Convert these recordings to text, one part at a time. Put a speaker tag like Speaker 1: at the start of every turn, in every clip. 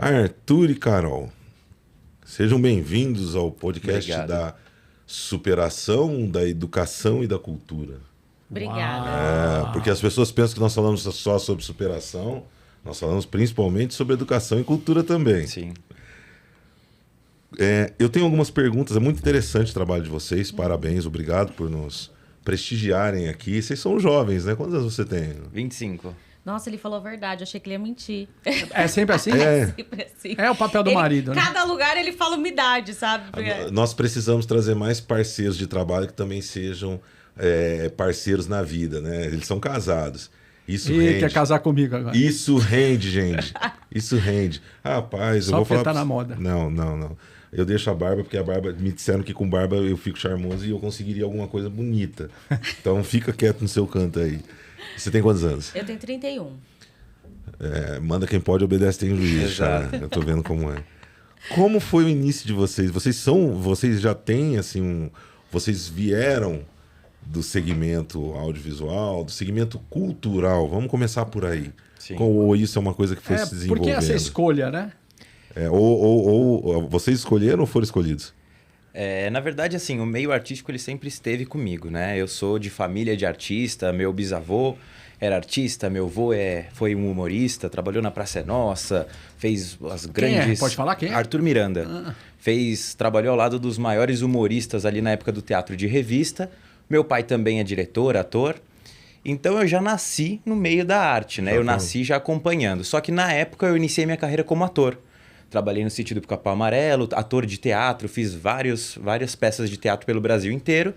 Speaker 1: Arthur e Carol, sejam bem-vindos ao podcast
Speaker 2: Obrigado.
Speaker 1: da superação, da educação e da cultura.
Speaker 3: Obrigada.
Speaker 1: Porque as pessoas pensam que nós falamos só sobre superação, nós falamos principalmente sobre educação e cultura também.
Speaker 2: Sim.
Speaker 1: Eu tenho algumas perguntas, é muito interessante o trabalho de vocês, parabéns, obrigado por nos prestigiarem aqui. Vocês são jovens, né? Quantos anos você tem?
Speaker 2: 25.
Speaker 3: Nossa, ele falou a verdade, eu achei que ele ia mentir.
Speaker 4: É sempre assim?
Speaker 3: Sempre assim.
Speaker 4: É o papel do marido, né?
Speaker 3: Cada lugar ele fala uma idade, sabe?
Speaker 1: Nós precisamos trazer mais parceiros de trabalho que também sejam parceiros na vida, né? Eles são casados. Isso
Speaker 4: Ih,
Speaker 1: rende.
Speaker 4: quer casar comigo agora.
Speaker 1: Isso rende, gente. Isso rende. Rapaz,
Speaker 4: Só
Speaker 1: eu vou
Speaker 4: porque
Speaker 1: falar...
Speaker 4: tá na moda.
Speaker 1: Não. Eu deixo a barba, porque a barba... Me disseram que com barba eu fico charmoso e eu conseguiria alguma coisa bonita. Então fica quieto no seu canto aí. Você tem quantos anos?
Speaker 3: Eu tenho 31.
Speaker 1: Manda quem pode, obedece tem juízo.
Speaker 2: Exato.
Speaker 1: Cara. Eu tô vendo como é. Como foi o início de vocês? Vocês já têm, assim, vocês vieram do segmento audiovisual, do segmento cultural. Vamos começar por aí.
Speaker 2: Sim.
Speaker 1: Ou isso é uma coisa que foi se desenvolvendo?
Speaker 4: Porque essa escolha, né?
Speaker 1: Ou vocês escolheram ou foram escolhidos?
Speaker 2: Na verdade, assim, o meio artístico ele sempre esteve comigo, né? Eu sou de família de artista, meu bisavô era artista, meu avô foi um humorista, trabalhou na Praça é Nossa, fez as grandes...
Speaker 4: Pode falar quem é?
Speaker 2: Arthur Miranda. Trabalhou ao lado dos maiores humoristas ali na época do teatro de revista. Meu pai também é diretor, ator. Então eu já nasci no meio da arte, né? Eu nasci já acompanhando. Só que na época eu iniciei minha carreira como ator. Trabalhei no Sítio do Pica-Pau Amarelo, ator de teatro, fiz várias peças de teatro pelo Brasil inteiro.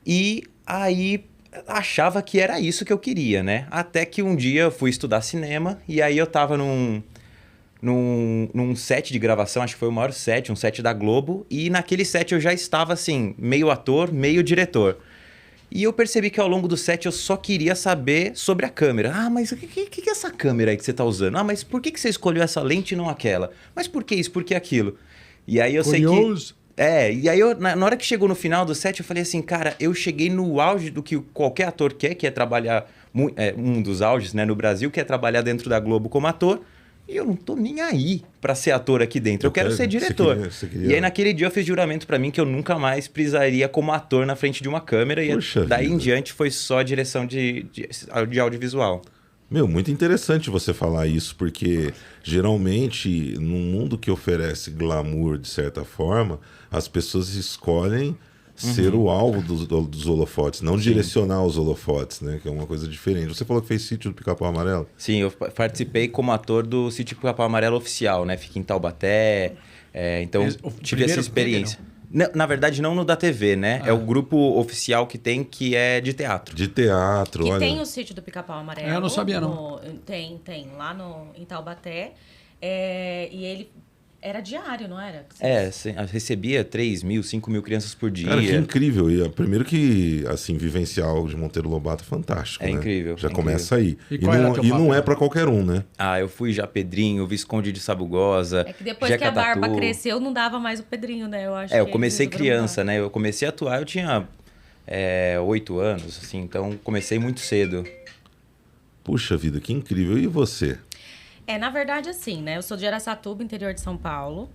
Speaker 2: E aí achava que era isso que eu queria, né? Até que um dia eu fui estudar cinema e aí eu tava num set de gravação, acho que foi o maior set, um set da Globo. E naquele set eu já estava assim, meio ator, meio diretor. E eu percebi que ao longo do set eu só queria saber sobre a câmera. Ah, mas o que é essa câmera aí que você tá usando? Ah, mas por que você escolheu essa lente e não aquela? Mas por que isso, por que aquilo? E aí eu
Speaker 4: Curioso.
Speaker 2: sei que... e aí na hora que chegou no final do set eu falei assim, cara, eu cheguei no auge do que qualquer ator quer, que é trabalhar... um dos auges, né, no Brasil, que é trabalhar dentro da Globo como ator. E eu não tô nem aí pra ser ator aqui dentro. Eu quero ser diretor.
Speaker 1: Você queria...
Speaker 2: E aí naquele dia eu fiz juramento pra mim que eu nunca mais pisaria como ator na frente de uma câmera.
Speaker 1: Puxa
Speaker 2: E daí
Speaker 1: vida.
Speaker 2: em diante foi só direção de audiovisual.
Speaker 1: Muito interessante você falar isso, porque geralmente, num mundo que oferece glamour de certa forma, as pessoas escolhem ser o alvo dos holofotes, não direcionar os holofotes, né? Que é uma coisa diferente. Você falou que fez Sítio do Pica-Pau Amarelo?
Speaker 2: Sim, eu participei como ator do Sítio Pica-Pau Amarelo oficial, né? Fica em Taubaté. Então tive essa experiência. Na verdade, não no da TV, né? É o grupo oficial que é de teatro.
Speaker 1: De teatro,
Speaker 3: Que
Speaker 1: olha.
Speaker 3: tem o Sítio do Pica-Pau Amarelo.
Speaker 4: Eu não sabia, não.
Speaker 3: Tem. Lá em Taubaté. E ele era diário, não era?
Speaker 2: Recebia 3 mil, 5 mil crianças por dia.
Speaker 1: Cara, que incrível. E primeiro que, assim, vivenciar algo de Monteiro Lobato é fantástico,
Speaker 2: É
Speaker 1: né?
Speaker 2: incrível.
Speaker 1: Já
Speaker 2: é
Speaker 1: começa aí.
Speaker 4: E qual era teu
Speaker 1: E não
Speaker 4: papel?
Speaker 1: é pra qualquer um, né?
Speaker 2: Eu fui já Pedrinho, Visconde de Sabugosa.
Speaker 3: É que depois
Speaker 2: Jeca
Speaker 3: que a barba
Speaker 2: Tatu.
Speaker 3: cresceu, não dava mais o Pedrinho, né? Eu acho
Speaker 2: Eu
Speaker 3: que
Speaker 2: comecei
Speaker 3: eles resolveram
Speaker 2: criança, né? Eu comecei a atuar, eu tinha 8 anos, assim, então comecei muito cedo.
Speaker 1: Puxa vida, que incrível. E você?
Speaker 3: mudar. Na verdade, assim, né? Eu sou de Araçatuba, interior de São Paulo.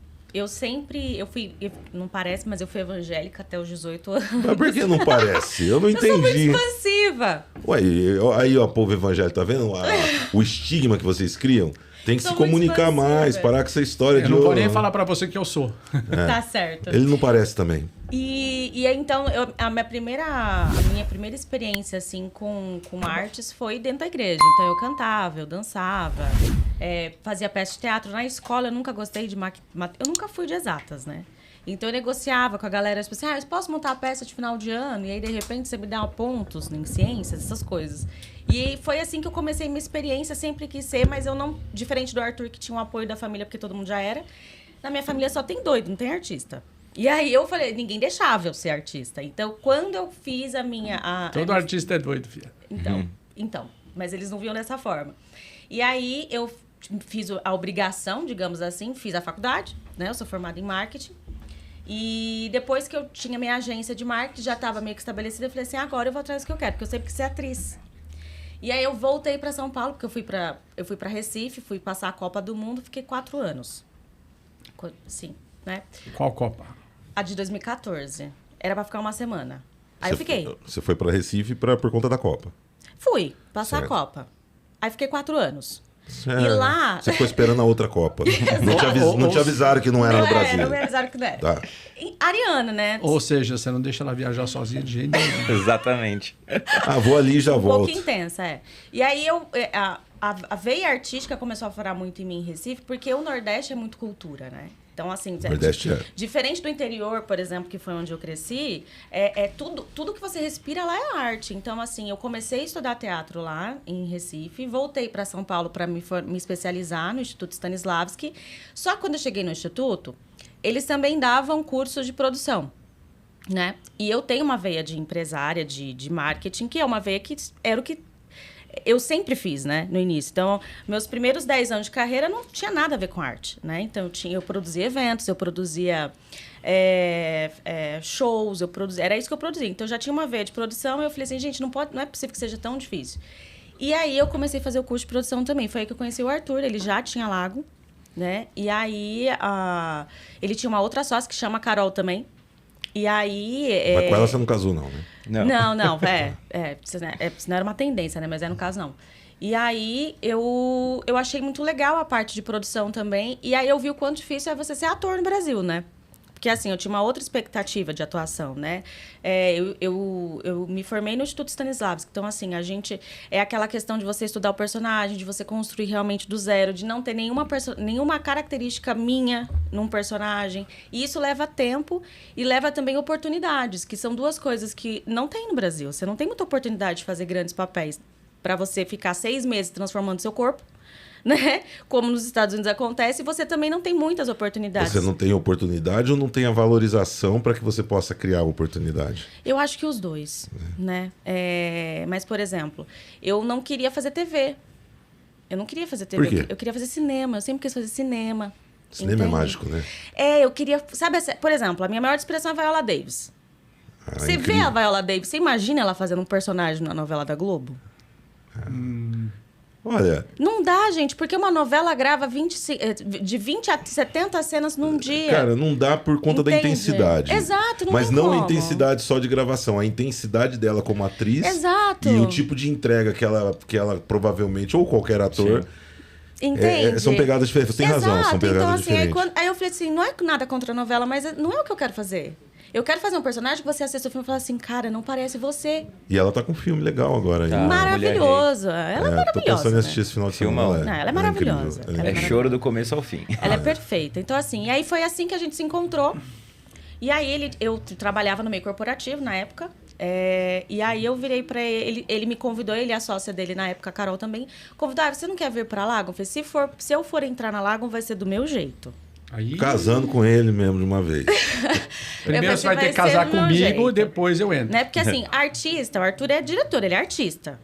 Speaker 3: Não parece, mas eu fui evangélica até os 18 anos.
Speaker 1: Mas por que não parece? Eu não
Speaker 3: Eu sou muito
Speaker 1: entendi.
Speaker 3: expansiva.
Speaker 1: Ué, aí, ó, povo evangélico, tá vendo? O estigma que vocês criam? Tem que
Speaker 3: Sou
Speaker 1: se
Speaker 3: muito
Speaker 1: comunicar
Speaker 3: expansiva.
Speaker 1: mais, parar com essa história
Speaker 4: Eu
Speaker 1: de...
Speaker 4: não vou nem falar pra você que eu sou.
Speaker 3: Tá certo.
Speaker 1: Ele não parece também.
Speaker 3: E aí, então, a minha primeira experiência, assim, com artes foi dentro da igreja. Então, eu cantava, eu dançava, fazia peça de teatro. Na escola, eu nunca gostei de eu nunca fui de exatas, né? Então, eu negociava com a galera, tipo assim, eu posso montar a peça de final de ano? E aí, de repente, você me dá pontos em ciências, essas coisas. E foi assim que eu comecei minha experiência, sempre quis ser, mas eu não... Diferente do Arthur, que tinha um apoio da família, porque todo mundo já era. Na minha família só tem doido, não tem artista. E aí eu falei, ninguém deixava eu ser artista. Então, quando eu fiz a minha...
Speaker 4: Todo artista é doido, filha.
Speaker 3: Então, mas eles não viam dessa forma. E aí eu fiz a obrigação, digamos assim, fiz a faculdade, né? Eu sou formada em marketing. E depois que eu tinha minha agência de marketing, já estava meio que estabelecida, eu falei assim, agora eu vou atrás do que eu quero, porque eu sempre quis ser atriz. E aí eu voltei para São Paulo, porque eu fui para Recife, fui passar a Copa do Mundo, fiquei 4 anos. Sim, né?
Speaker 4: Qual Copa?
Speaker 3: A de 2014. Era para ficar uma semana. Aí eu fiquei.
Speaker 1: Você foi para Recife por conta da Copa.
Speaker 3: Fui passar
Speaker 1: Certo.
Speaker 3: a Copa. Aí fiquei 4 anos.
Speaker 1: É,
Speaker 3: E lá...
Speaker 1: Você ficou esperando a outra Copa. Não te avisaram que não era no Brasil.
Speaker 3: Não me avisaram que não era.
Speaker 1: Tá.
Speaker 3: Ariana, né?
Speaker 4: Ou seja, você não deixa ela viajar sozinha de jeito nenhum.
Speaker 2: Exatamente.
Speaker 1: Ah, vou ali e já
Speaker 3: Um
Speaker 1: volto.
Speaker 3: pouco intensa, é. E aí a veia artística começou a furar muito em mim em Recife, porque o Nordeste é muito cultura, né? Então, assim,
Speaker 1: Nordeste é.
Speaker 3: Diferente do interior, por exemplo, que foi onde eu cresci, tudo que você respira lá é arte. Então, assim, eu comecei a estudar teatro lá em Recife, voltei para São Paulo para me especializar no Instituto Stanislavski. Só que quando eu cheguei no Instituto, eles também davam cursos de produção, né? E eu tenho uma veia de empresária, de marketing, que é uma veia que era o que eu sempre fiz, né, no início. Então, meus primeiros 10 anos de carreira não tinha nada a ver com arte, né? Então, eu produzia eventos, eu produzia shows, era isso que eu produzia. Então, eu já tinha uma veia de produção e eu falei assim, gente, não é possível que seja tão difícil. E aí, eu comecei a fazer o curso de produção também. Foi aí que eu conheci o Arthur, ele já tinha Lago, né? E aí, ele tinha uma outra sócia que chama Carol também. E aí...
Speaker 1: Mas com ela você não casou, não, né?
Speaker 3: Não, não era uma tendência, né? Mas no caso, não. E aí, eu achei muito legal a parte de produção também. E aí, eu vi o quanto difícil é você ser ator no Brasil, né? Porque, assim, eu tinha uma outra expectativa de atuação, né? Eu me formei no Instituto Stanislavski. Então, assim, a gente... É aquela questão de você estudar o personagem, de você construir realmente do zero, de não ter nenhuma característica minha num personagem. E isso leva tempo e leva também oportunidades, que são duas coisas que não tem no Brasil. Você não tem muita oportunidade de fazer grandes papéis para você ficar 6 meses transformando seu corpo, né? Como nos Estados Unidos acontece, você também não tem muitas oportunidades.
Speaker 1: Você não tem oportunidade ou não tem a valorização para que você possa criar oportunidade?
Speaker 3: Eu acho que os dois, né? Mas, por exemplo, eu não queria fazer TV. Eu não queria fazer TV.
Speaker 1: Por quê?
Speaker 3: Eu queria fazer cinema. Eu sempre quis fazer cinema.
Speaker 1: Cinema
Speaker 3: entende?
Speaker 1: é mágico, né?
Speaker 3: Eu queria... Sabe, por exemplo, a minha maior inspiração é a Viola Davis. Você vê
Speaker 1: incrível.
Speaker 3: a Viola Davis, você imagina ela fazendo um personagem na novela da Globo?
Speaker 1: Olha,
Speaker 3: Não dá, gente, porque uma novela grava de 20 a 70 cenas num dia.
Speaker 1: cara, não dá por conta da
Speaker 3: Entende?
Speaker 1: intensidade.
Speaker 3: Exato, não
Speaker 1: Mas
Speaker 3: tem
Speaker 1: não
Speaker 3: como.
Speaker 1: a intensidade só de gravação, a intensidade dela como atriz.
Speaker 3: Exato.
Speaker 1: E o tipo de entrega que ela provavelmente, ou qualquer ator...
Speaker 3: Entende?
Speaker 1: São pegadas diferentes. Você tem razão, são pegadas
Speaker 3: então, assim,
Speaker 1: diferentes.
Speaker 3: aí eu falei assim, não é nada contra a novela, mas não é o que eu quero fazer. Eu quero fazer um personagem que você assista o filme e fala assim, cara, não parece você.
Speaker 1: E ela tá com um filme legal agora ainda.
Speaker 2: Tá.
Speaker 3: Maravilhoso. Ela é maravilhosa.
Speaker 1: Tô pensando em assistir
Speaker 3: né?
Speaker 1: esse final de
Speaker 2: Filmão.
Speaker 1: semana.
Speaker 3: Não, ela é maravilhosa.
Speaker 1: incrível.
Speaker 3: Ela
Speaker 2: É choro do começo ao fim.
Speaker 3: Ela é perfeita. Então, assim, e aí foi assim que a gente se encontrou. E aí eu trabalhava no meio corporativo na época. E aí eu virei pra ele me convidou, ele e a sócia dele na época, a Carol também, convidou, você não quer vir pra Lagoon? Eu falei, se eu for entrar na Lagoon, vai ser do meu jeito.
Speaker 4: Aí,
Speaker 1: Casando com ele mesmo de uma vez.
Speaker 4: primeiro você vai ter que
Speaker 3: vai ser
Speaker 4: casar
Speaker 3: do meu
Speaker 4: comigo,
Speaker 3: jeito.
Speaker 4: depois eu entro.
Speaker 3: Né? Porque assim, artista, o Arthur é diretor, ele é artista.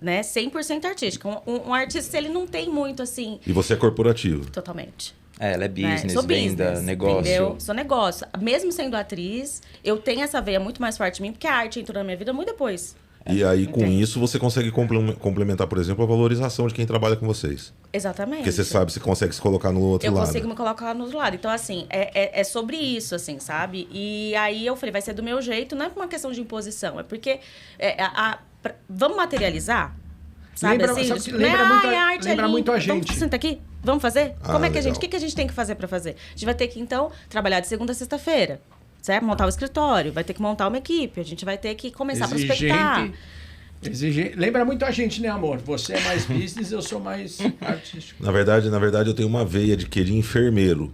Speaker 3: Né? 100% artístico. Um artista, ele não tem muito assim,
Speaker 1: E você é corporativo.
Speaker 3: totalmente.
Speaker 2: Ela é business,
Speaker 3: Sou
Speaker 2: venda,
Speaker 3: business,
Speaker 2: negócio.
Speaker 3: entendeu? Sou negócio. Mesmo sendo atriz, eu tenho essa veia muito mais forte em mim, porque a arte entrou na minha vida muito depois.
Speaker 1: E aí, com
Speaker 3: Entendi.
Speaker 1: isso, você consegue complementar, por exemplo, a valorização de quem trabalha com vocês.
Speaker 3: Exatamente.
Speaker 1: Porque você sabe, você consegue se colocar no outro
Speaker 3: Eu
Speaker 1: lado.
Speaker 3: consigo me colocar no outro lado. Então, assim, é sobre isso, assim, sabe? E aí eu falei, vai ser do meu jeito, não é por uma questão de imposição, é porque vamos materializar, sabe?
Speaker 4: Lembra-
Speaker 3: assim,
Speaker 4: sabe que
Speaker 3: não
Speaker 4: lembra
Speaker 3: é,
Speaker 4: muito a-
Speaker 3: "Ai, a arte
Speaker 4: lembra
Speaker 3: é
Speaker 4: muito a
Speaker 3: linda,
Speaker 4: gente."
Speaker 3: Vamos, senta aqui, vamos fazer? Como é que
Speaker 1: legal.
Speaker 3: o que a gente tem que fazer para fazer? A gente vai ter que, então, trabalhar de segunda a sexta-feira, certo? Montar o escritório, vai ter que montar uma equipe, a gente vai ter que começar a prospectar.
Speaker 4: Exigente. Lembra muito a gente, né, amor? Você é mais business, eu sou mais artístico.
Speaker 1: Na verdade, eu tenho uma veia de querer enfermeiro.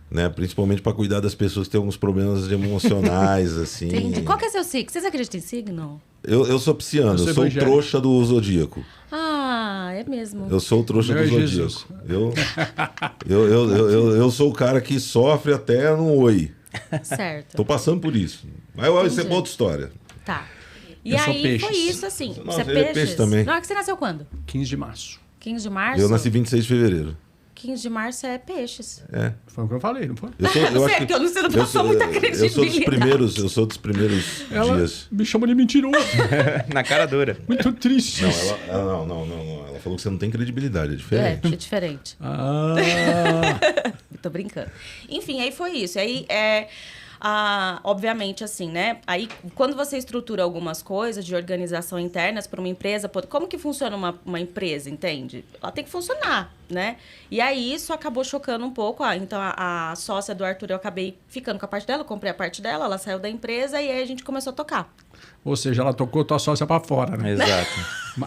Speaker 1: Né? Principalmente para cuidar das pessoas que têm alguns problemas emocionais, assim.
Speaker 3: Entendi. Qual que é seu signo? Vocês acreditam em signo?
Speaker 1: Eu sou pisciano,
Speaker 4: Eu sou
Speaker 1: eu sou o
Speaker 4: evangélico.
Speaker 1: trouxa do zodíaco.
Speaker 3: Ah, é mesmo.
Speaker 1: Eu sou o trouxa
Speaker 4: Meu
Speaker 1: do
Speaker 4: Jesus.
Speaker 1: zodíaco. Eu sou o cara que sofre até no oi.
Speaker 3: Certo.
Speaker 1: Tô passando por isso. Mas isso é uma outra história.
Speaker 3: Tá. E
Speaker 4: Eu sou
Speaker 3: aí
Speaker 4: peixes.
Speaker 3: foi isso, assim.
Speaker 1: Nossa,
Speaker 3: Você é
Speaker 1: ele é
Speaker 3: peixes?
Speaker 1: peixe também.
Speaker 3: Não, é que você nasceu quando?
Speaker 4: 15 de março.
Speaker 3: 15 de março?
Speaker 1: Eu nasci 26 de fevereiro.
Speaker 3: 15 de março é peixes.
Speaker 4: Foi o que eu falei, não foi?
Speaker 3: Eu acho que você não passou muita credibilidade.
Speaker 1: Eu sou dos primeiros
Speaker 4: Ela
Speaker 1: dias.
Speaker 4: me chama de mentiroso.
Speaker 2: Na cara dura.
Speaker 4: Muito triste.
Speaker 1: Não. Ela falou que você não tem credibilidade, é diferente.
Speaker 3: É diferente. Tô brincando. Enfim, aí foi isso. Aí obviamente, assim, né? Aí, quando você estrutura algumas coisas de organização internas para uma empresa, como que funciona uma empresa, entende? Ela tem que funcionar, né? E aí, isso acabou chocando um pouco. Então, a sócia do Arthur, eu acabei ficando com a parte dela, eu comprei a parte dela, ela saiu da empresa e aí a gente começou a tocar.
Speaker 4: Ou seja, ela tocou tua sócia pra fora, né?
Speaker 2: Exato.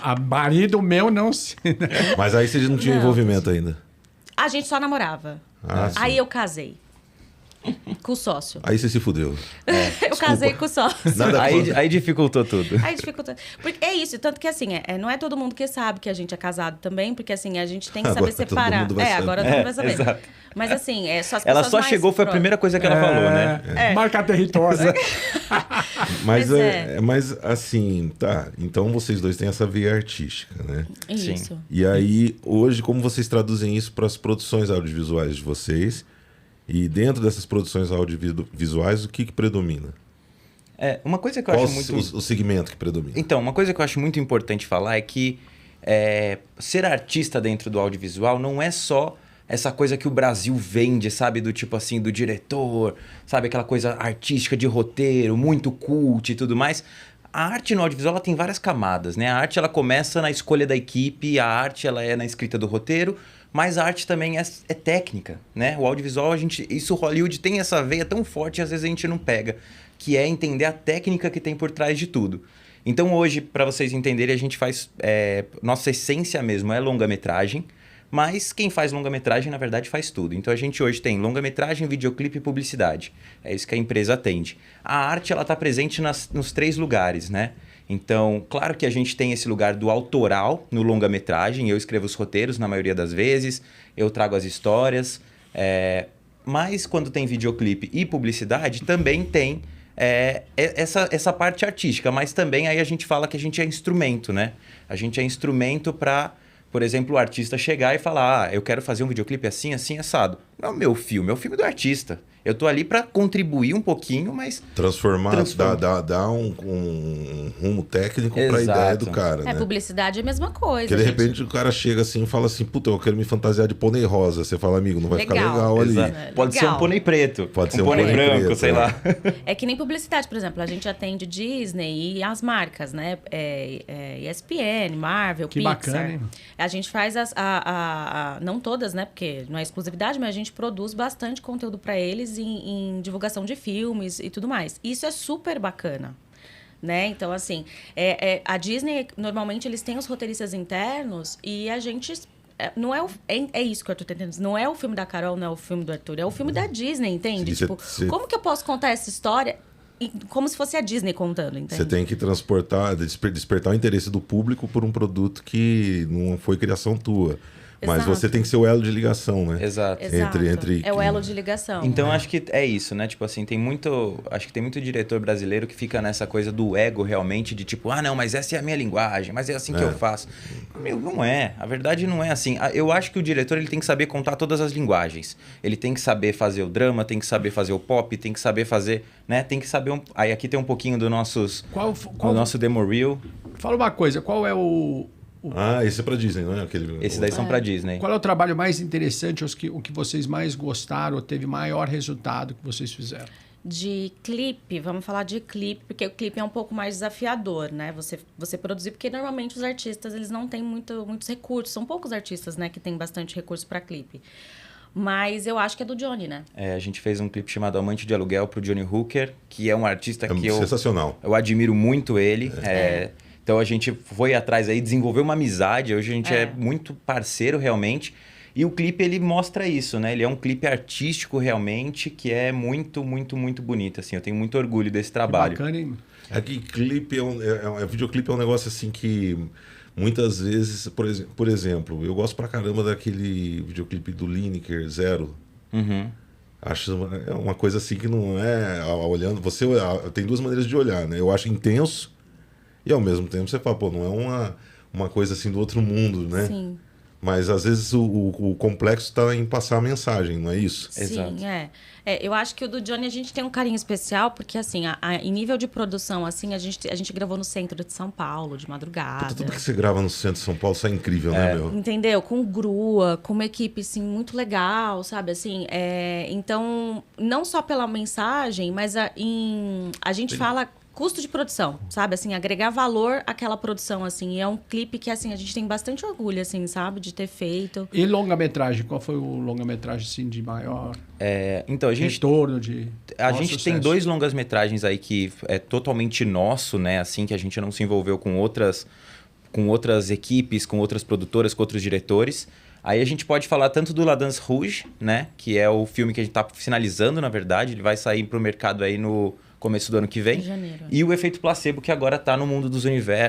Speaker 4: A marido meu não se...
Speaker 1: Mas aí vocês não tinham envolvimento ainda.
Speaker 3: A gente só namorava. Aí eu casei. Com o sócio.
Speaker 1: Aí você se fudeu.
Speaker 3: Eu casei com o sócio.
Speaker 2: Aí dificultou tudo.
Speaker 3: Aí dificultou. Porque é isso, tanto que assim, não é todo mundo que sabe que a gente é casado também, porque assim, a gente tem que saber separar. Agora todo mundo vai saber.
Speaker 2: Exato.
Speaker 3: Mas assim, só as
Speaker 2: Ela
Speaker 3: pessoas
Speaker 2: só
Speaker 3: mais
Speaker 2: chegou, foi a primeira coisa que ela falou, né?
Speaker 4: Marcar território.
Speaker 1: Mas assim, tá. Então vocês dois têm essa veia artística, né?
Speaker 3: Isso.
Speaker 2: Sim.
Speaker 1: E aí, hoje, como vocês traduzem isso para as produções audiovisuais de vocês? E dentro dessas produções audiovisuais, o que predomina?
Speaker 2: Uma coisa que eu
Speaker 1: Qual
Speaker 2: acho muito...
Speaker 1: o segmento que predomina?
Speaker 2: Então, uma coisa que eu acho muito importante falar é que ser artista dentro do audiovisual não é só essa coisa que o Brasil vende, sabe? Do tipo assim, do diretor, sabe? Aquela coisa artística de roteiro, muito cult e tudo mais. A arte no audiovisual ela tem várias camadas, né? A arte ela começa na escolha da equipe, a arte ela é na escrita do roteiro, mas a arte também é técnica, né? O audiovisual, Hollywood tem essa veia tão forte e às vezes a gente não pega, que é entender a técnica que tem por trás de tudo. Então hoje, para vocês entenderem, a gente faz... nossa essência mesmo é longa-metragem, mas quem faz longa-metragem, na verdade, faz tudo. Então a gente hoje tem longa-metragem, videoclipe e publicidade. É isso que a empresa atende. A arte, ela está presente nos 3 lugares, né? Então, claro que a gente tem esse lugar do autoral no longa-metragem. Eu escrevo os roteiros na maioria das vezes, eu trago as histórias. Mas quando tem videoclipe e publicidade, também tem essa parte artística. Mas também aí a gente fala que a gente é instrumento, né? A gente é instrumento para, por exemplo, o artista chegar e falar: eu quero fazer um videoclipe assim, assim, assado. Não é o meu filme, é o filme do artista. Eu tô ali para contribuir um pouquinho, mas...
Speaker 1: Transformar. Dar um rumo técnico para a ideia do cara, né?
Speaker 3: Publicidade é a mesma coisa.
Speaker 1: Porque de repente o cara chega assim e fala assim: puta, eu quero me fantasiar de pônei rosa. Você fala: amigo, não vai ficar legal ali.
Speaker 2: Pode ser um pônei preto.
Speaker 1: Pode ser um
Speaker 2: pônei branco,
Speaker 1: preto,
Speaker 2: sei lá.
Speaker 3: É que nem publicidade, por exemplo. A gente atende Disney e as marcas, né? ESPN, Marvel,
Speaker 4: que
Speaker 3: Pixar.
Speaker 4: Bacana, hein?
Speaker 3: A gente faz não todas, né? Porque não é exclusividade, mas a gente produz bastante conteúdo para eles em divulgação de filmes e tudo mais. Isso é super bacana, né? Então, assim, a Disney, normalmente, eles têm os roteiristas internos e a gente... Não é isso que eu tô tentando dizer. Não é o filme da Carol, não é o filme do Arthur. É o filme da Disney, entende? Como que eu posso contar essa história como se fosse a Disney contando, entende?
Speaker 1: Você tem que despertar o interesse do público por um produto que não foi criação tua. Mas você tem que ser o elo de ligação, né?
Speaker 2: Exato.
Speaker 3: É o elo de ligação.
Speaker 2: Então, acho que é isso, né? Tipo assim, acho que tem muito diretor brasileiro que fica nessa coisa do ego realmente, de tipo, não, mas essa é a minha linguagem, mas é assim que eu faço. Meu, não é. A verdade não é assim. Eu acho que o diretor ele tem que saber contar todas as linguagens. Ele tem que saber fazer o drama, tem que saber fazer o pop, tem que saber fazer, né? Tem que saber... Aí aqui tem um pouquinho do nosso demo reel.
Speaker 4: Fala uma coisa, qual é o...
Speaker 1: Esse é pra Disney, não é aquele...
Speaker 2: Esses daí são pra Disney.
Speaker 4: Qual é o trabalho mais interessante, o que vocês mais gostaram, ou teve maior resultado que vocês fizeram?
Speaker 3: De clipe, vamos falar de clipe, porque o clipe é um pouco mais desafiador, né? Você produzir, porque normalmente os artistas, eles não têm muitos recursos. São poucos artistas, né, que têm bastante recurso para clipe. Mas eu acho que é do Johnny, né?
Speaker 2: A gente fez um clipe chamado Amante de Aluguel pro Johnny Hooker, que é um artista que
Speaker 1: sensacional.
Speaker 2: Eu admiro muito ele. Então a gente foi atrás aí, desenvolveu uma amizade. Hoje a gente é muito parceiro realmente. E o clipe, ele mostra isso, né? Ele é um clipe artístico realmente, que é muito, muito, muito bonito, assim. Eu tenho muito orgulho desse trabalho.
Speaker 4: Que bacana, hein?
Speaker 1: Clipe videoclipe é um negócio assim que muitas vezes, por exemplo, eu gosto pra caramba daquele videoclipe do Lineker, Zero.
Speaker 2: Uhum.
Speaker 1: Acho uma coisa assim que não é... Olhando, tem 2 maneiras de olhar, né? Eu acho intenso e ao mesmo tempo você fala, pô, não é uma coisa assim do outro mundo, né?
Speaker 3: Sim.
Speaker 1: Mas às vezes o complexo está em passar a mensagem, não é isso?
Speaker 3: Sim,
Speaker 2: Exato.
Speaker 3: Eu acho que o do Johnny a gente tem um carinho especial, porque assim, em nível de produção, assim, a gente gravou no centro de São Paulo, de madrugada.
Speaker 1: Tudo que você grava no centro de São Paulo, isso é incrível, né, meu?
Speaker 3: Entendeu? Com grua, com uma equipe, assim, muito legal, sabe? Assim, então, não só pela mensagem, mas a gente fala custo de produção, sabe? Assim, agregar valor àquela produção, assim. E é um clipe que, assim, a gente tem bastante orgulho, assim, sabe? De ter feito.
Speaker 4: E longa-metragem? Qual foi o longa-metragem, assim, de maior
Speaker 2: Então, a gente
Speaker 4: retorno de
Speaker 2: A
Speaker 4: maior
Speaker 2: gente tem
Speaker 4: sucesso?
Speaker 2: 2 longas-metragens aí que é totalmente nosso, né? Assim, que a gente não se envolveu com outras equipes, com outras produtoras, com outros diretores. Aí a gente pode falar tanto do La Danse Rouge, né? Que é o filme que a gente tá finalizando, na verdade. Ele vai sair pro mercado aí no começo do ano que vem.
Speaker 3: Em janeiro.
Speaker 2: E o Efeito Placebo, que agora tá no mundo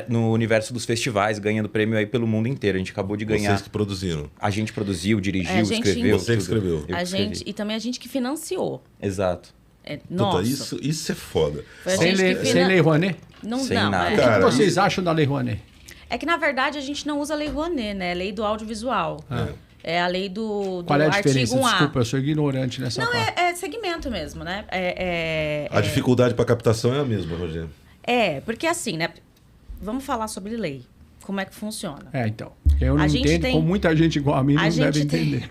Speaker 2: no universo dos festivais, ganhando prêmio aí pelo mundo inteiro. A gente acabou de ganhar.
Speaker 1: Vocês que produziram.
Speaker 2: A gente produziu, dirigiu,
Speaker 3: A gente-
Speaker 2: escreveu.
Speaker 1: Você que
Speaker 2: tudo.
Speaker 1: escreveu.
Speaker 2: Eu que escrevi.
Speaker 3: E também a gente que financiou.
Speaker 2: Exato.
Speaker 3: Nossa.
Speaker 1: Puta, isso é foda.
Speaker 3: Foi a
Speaker 4: Sem
Speaker 3: gente que
Speaker 4: Lei Rouanet?
Speaker 3: Não,
Speaker 2: Sem
Speaker 3: não,
Speaker 2: nada.
Speaker 4: O
Speaker 1: Cara,
Speaker 4: que vocês acham da Lei Rouanet?
Speaker 3: É que, na verdade, a gente não usa a Lei Rouanet, né? É a lei do audiovisual. É a lei do
Speaker 4: Qual é a
Speaker 3: artigo
Speaker 4: diferença?
Speaker 3: 1A.
Speaker 4: Desculpa, eu sou ignorante nessa
Speaker 3: Não,
Speaker 4: parte.
Speaker 3: é segmento mesmo, né?
Speaker 1: A dificuldade para captação é a mesma, Rogério.
Speaker 3: Porque assim, né? Vamos falar sobre lei. Como é que funciona?
Speaker 4: Então. Eu não
Speaker 3: A gente
Speaker 4: entendo,
Speaker 3: tem-
Speaker 4: como muita gente igual a mim não deve entender.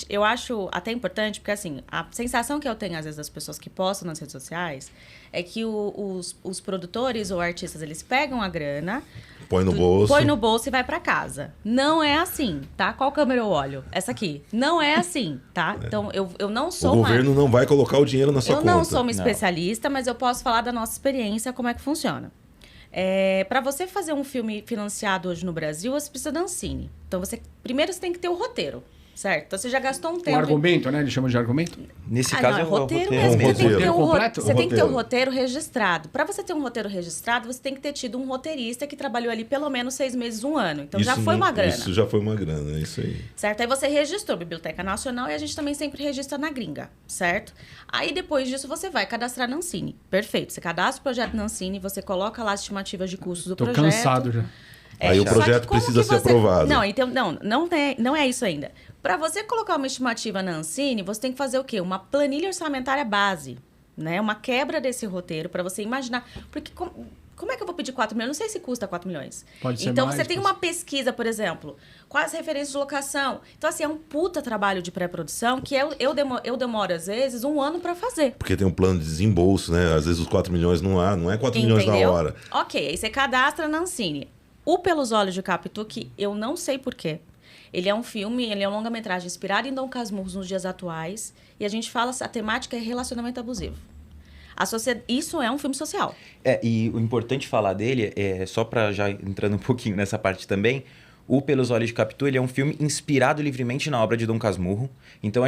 Speaker 3: Eu acho até importante, porque assim, a sensação que eu tenho às vezes das pessoas que postam nas redes sociais é que os produtores ou artistas, eles pegam a grana,
Speaker 1: Põe no bolso.
Speaker 3: põe no bolso e vai pra casa. Não é assim, tá? Qual câmera eu olho? Essa aqui. Não é assim, tá? Então, eu não
Speaker 1: O
Speaker 3: sou
Speaker 1: governo não vai colocar o dinheiro na sua
Speaker 3: Eu
Speaker 1: conta.
Speaker 3: não sou uma especialista, mas eu posso falar da nossa experiência, como é que funciona. Para você fazer um filme financiado hoje no Brasil, você precisa da Ancine. Então, primeiro você tem que ter o roteiro, certo? Então, você já gastou um
Speaker 4: O
Speaker 3: tempo...
Speaker 4: argumento, né? Eles chamam de argumento.
Speaker 2: Nesse
Speaker 3: Não,
Speaker 2: caso
Speaker 3: é
Speaker 2: é o
Speaker 3: roteiro
Speaker 2: roteiro.
Speaker 3: mesmo.
Speaker 1: É um
Speaker 3: Você tem que ter
Speaker 1: roteiro
Speaker 4: completo?
Speaker 3: Você tem que ter um
Speaker 1: Roteiro.
Speaker 3: roteiro registrado. Para você ter um roteiro registrado, você tem que ter tido um roteirista que trabalhou ali pelo menos 6 meses, 1 ano. Então, já foi uma grana.
Speaker 1: Isso já foi uma grana, é isso aí.
Speaker 3: Certo? Aí você registrou a Biblioteca Nacional e a gente também sempre registra na gringa, certo? Aí depois disso você vai cadastrar na Ancine. Perfeito. Você cadastra o projeto na Ancine, você coloca lá as estimativas de custos do
Speaker 4: Tô
Speaker 3: projeto.
Speaker 4: cansado já.
Speaker 1: Aí o
Speaker 3: só que
Speaker 1: projeto
Speaker 3: como
Speaker 1: precisa
Speaker 3: que
Speaker 1: ser aprovado.
Speaker 3: Não, então, não é isso ainda. Para você colocar uma estimativa na Ancine, você tem que fazer o quê? Uma planilha orçamentária base, né? Uma quebra desse roteiro para você imaginar. Porque como é que eu vou pedir 4 milhões? Não sei se custa 4 milhões.
Speaker 4: Pode ser
Speaker 3: então,
Speaker 4: mais,
Speaker 3: você tem
Speaker 4: pode
Speaker 3: uma pesquisa, por exemplo, quais as referências de locação. Então, assim, é um puta trabalho de pré-produção que eu demoro, às vezes, 1 ano para fazer.
Speaker 1: Porque tem um plano de desembolso, né? Às vezes os 4 milhões não é 4 milhões na
Speaker 3: Entendeu?
Speaker 1: hora.
Speaker 3: Ok, aí você cadastra na Ancine. O Pelos Olhos de Capitu, que eu não sei porquê. Ele é um filme, ele é um longa-metragem inspirado em Dom Casmurro nos dias atuais. E a gente fala, a temática é relacionamento abusivo. Isso é um filme social.
Speaker 2: E o importante falar dele, só para já entrando um pouquinho nessa parte também, o Pelos Olhos de Capitu, ele é um filme inspirado livremente na obra de Dom Casmurro. Então,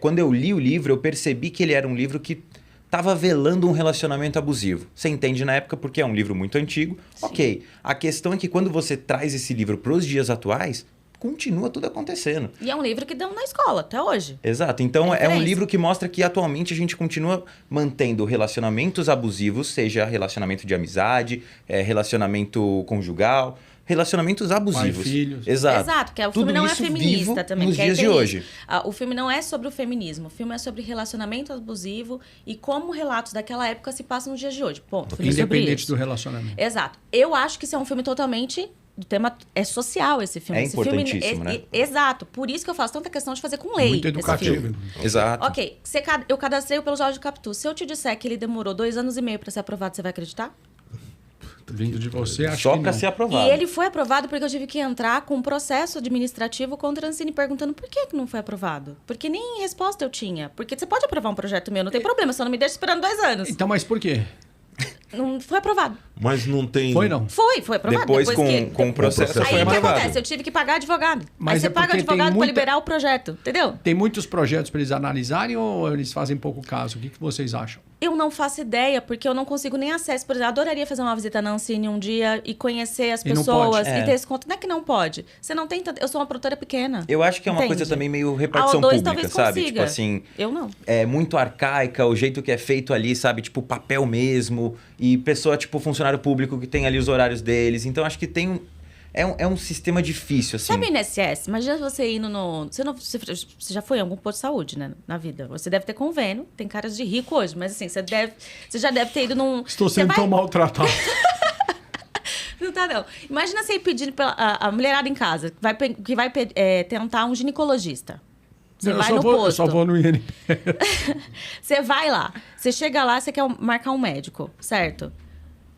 Speaker 2: quando eu li o livro, eu percebi que ele era um livro que estava velando um relacionamento abusivo. Você entende na época porque é um livro muito antigo.
Speaker 3: Sim.
Speaker 2: Ok, a questão é que quando você traz esse livro para os dias atuais, continua tudo acontecendo.
Speaker 3: E é um livro que dão na escola, até hoje.
Speaker 2: Exato. Então, é um
Speaker 3: diferença.
Speaker 2: livro que mostra que atualmente a gente continua mantendo relacionamentos abusivos, seja relacionamento de amizade, relacionamento conjugal, relacionamentos abusivos.
Speaker 4: Pai e filhos.
Speaker 2: Exato.
Speaker 3: Porque o
Speaker 2: Tudo
Speaker 3: filme não é
Speaker 2: isso
Speaker 3: feminista
Speaker 2: vivo
Speaker 3: também.
Speaker 2: nos
Speaker 3: que aí
Speaker 2: dias de
Speaker 3: tem
Speaker 2: hoje.
Speaker 3: isso. O filme não é sobre o feminismo. O filme é sobre relacionamento abusivo e como relatos daquela época se passam nos dias de hoje. Ponto. O filme é sobre
Speaker 4: Independente
Speaker 3: isso.
Speaker 4: do relacionamento.
Speaker 3: Exato. Eu acho que isso é um filme totalmente... O tema é social, esse filme.
Speaker 2: É
Speaker 3: Esse filme
Speaker 2: importantíssimo, né?
Speaker 3: Exato. Por isso que eu faço tanta questão de fazer com lei.
Speaker 4: Muito
Speaker 3: esse
Speaker 4: educativo.
Speaker 3: filme.
Speaker 2: Exato.
Speaker 3: Ok, eu cadastrei o Pelos Olhos de Capitu. Se eu te disser que ele demorou 2 anos e meio para ser aprovado, você vai acreditar?
Speaker 4: Vindo de você, acho
Speaker 2: Só
Speaker 4: que
Speaker 2: para
Speaker 4: não.
Speaker 2: ser aprovado.
Speaker 3: E ele foi aprovado porque eu tive que entrar com um processo administrativo contra a Ancine perguntando por que não foi aprovado. Porque nem resposta eu tinha. Porque você pode aprovar um projeto meu, não tem problema, só não me deixa esperando 2 anos.
Speaker 4: Então, mas por quê?
Speaker 3: Não foi aprovado.
Speaker 1: Mas não tem...
Speaker 4: Foi não?
Speaker 3: Foi aprovado.
Speaker 2: Depois, com o processo,
Speaker 1: processo
Speaker 2: foi
Speaker 3: Aí o que
Speaker 2: aprovado.
Speaker 3: acontece? Eu tive que pagar advogado.
Speaker 4: Mas
Speaker 3: Aí você
Speaker 4: é
Speaker 3: paga
Speaker 4: porque tem
Speaker 3: advogado para
Speaker 4: muita-
Speaker 3: liberar o projeto, entendeu?
Speaker 4: Tem muitos projetos para eles analisarem ou eles fazem pouco caso? O que vocês acham?
Speaker 3: Eu não faço ideia, porque eu não consigo nem acesso. Por exemplo, eu adoraria fazer uma visita na Ancine um dia e conhecer as
Speaker 4: E não
Speaker 3: pessoas
Speaker 4: pode.
Speaker 3: e ter esse contato. Não é que não pode. Você não tem tanto... Eu sou uma produtora pequena.
Speaker 2: Eu acho que é uma
Speaker 3: Entende?
Speaker 2: coisa também meio repartição
Speaker 3: A O2
Speaker 2: pública,
Speaker 3: talvez
Speaker 2: sabe?
Speaker 3: consiga.
Speaker 2: Tipo assim,
Speaker 3: Eu não.
Speaker 2: é muito arcaica, o jeito que é feito ali, sabe? Tipo, papel mesmo. E pessoa, tipo, funcionário público que tem ali os horários deles. Então, acho que tem É um sistema difícil, assim.
Speaker 3: Sabe o INSS? Imagina você indo no... Você já foi em algum posto de saúde, né? Na vida. Você deve ter convênio. Tem caras de rico hoje. Mas assim, você já deve ter ido num...
Speaker 4: Estou sendo tão maltratado.
Speaker 3: Não tá, não. Imagina você ir pedindo a mulherada em casa, que vai tentar um ginecologista. Você vai no posto.
Speaker 4: Eu só vou no INSS.
Speaker 3: Você vai lá. Você chega lá, você quer marcar um médico, certo?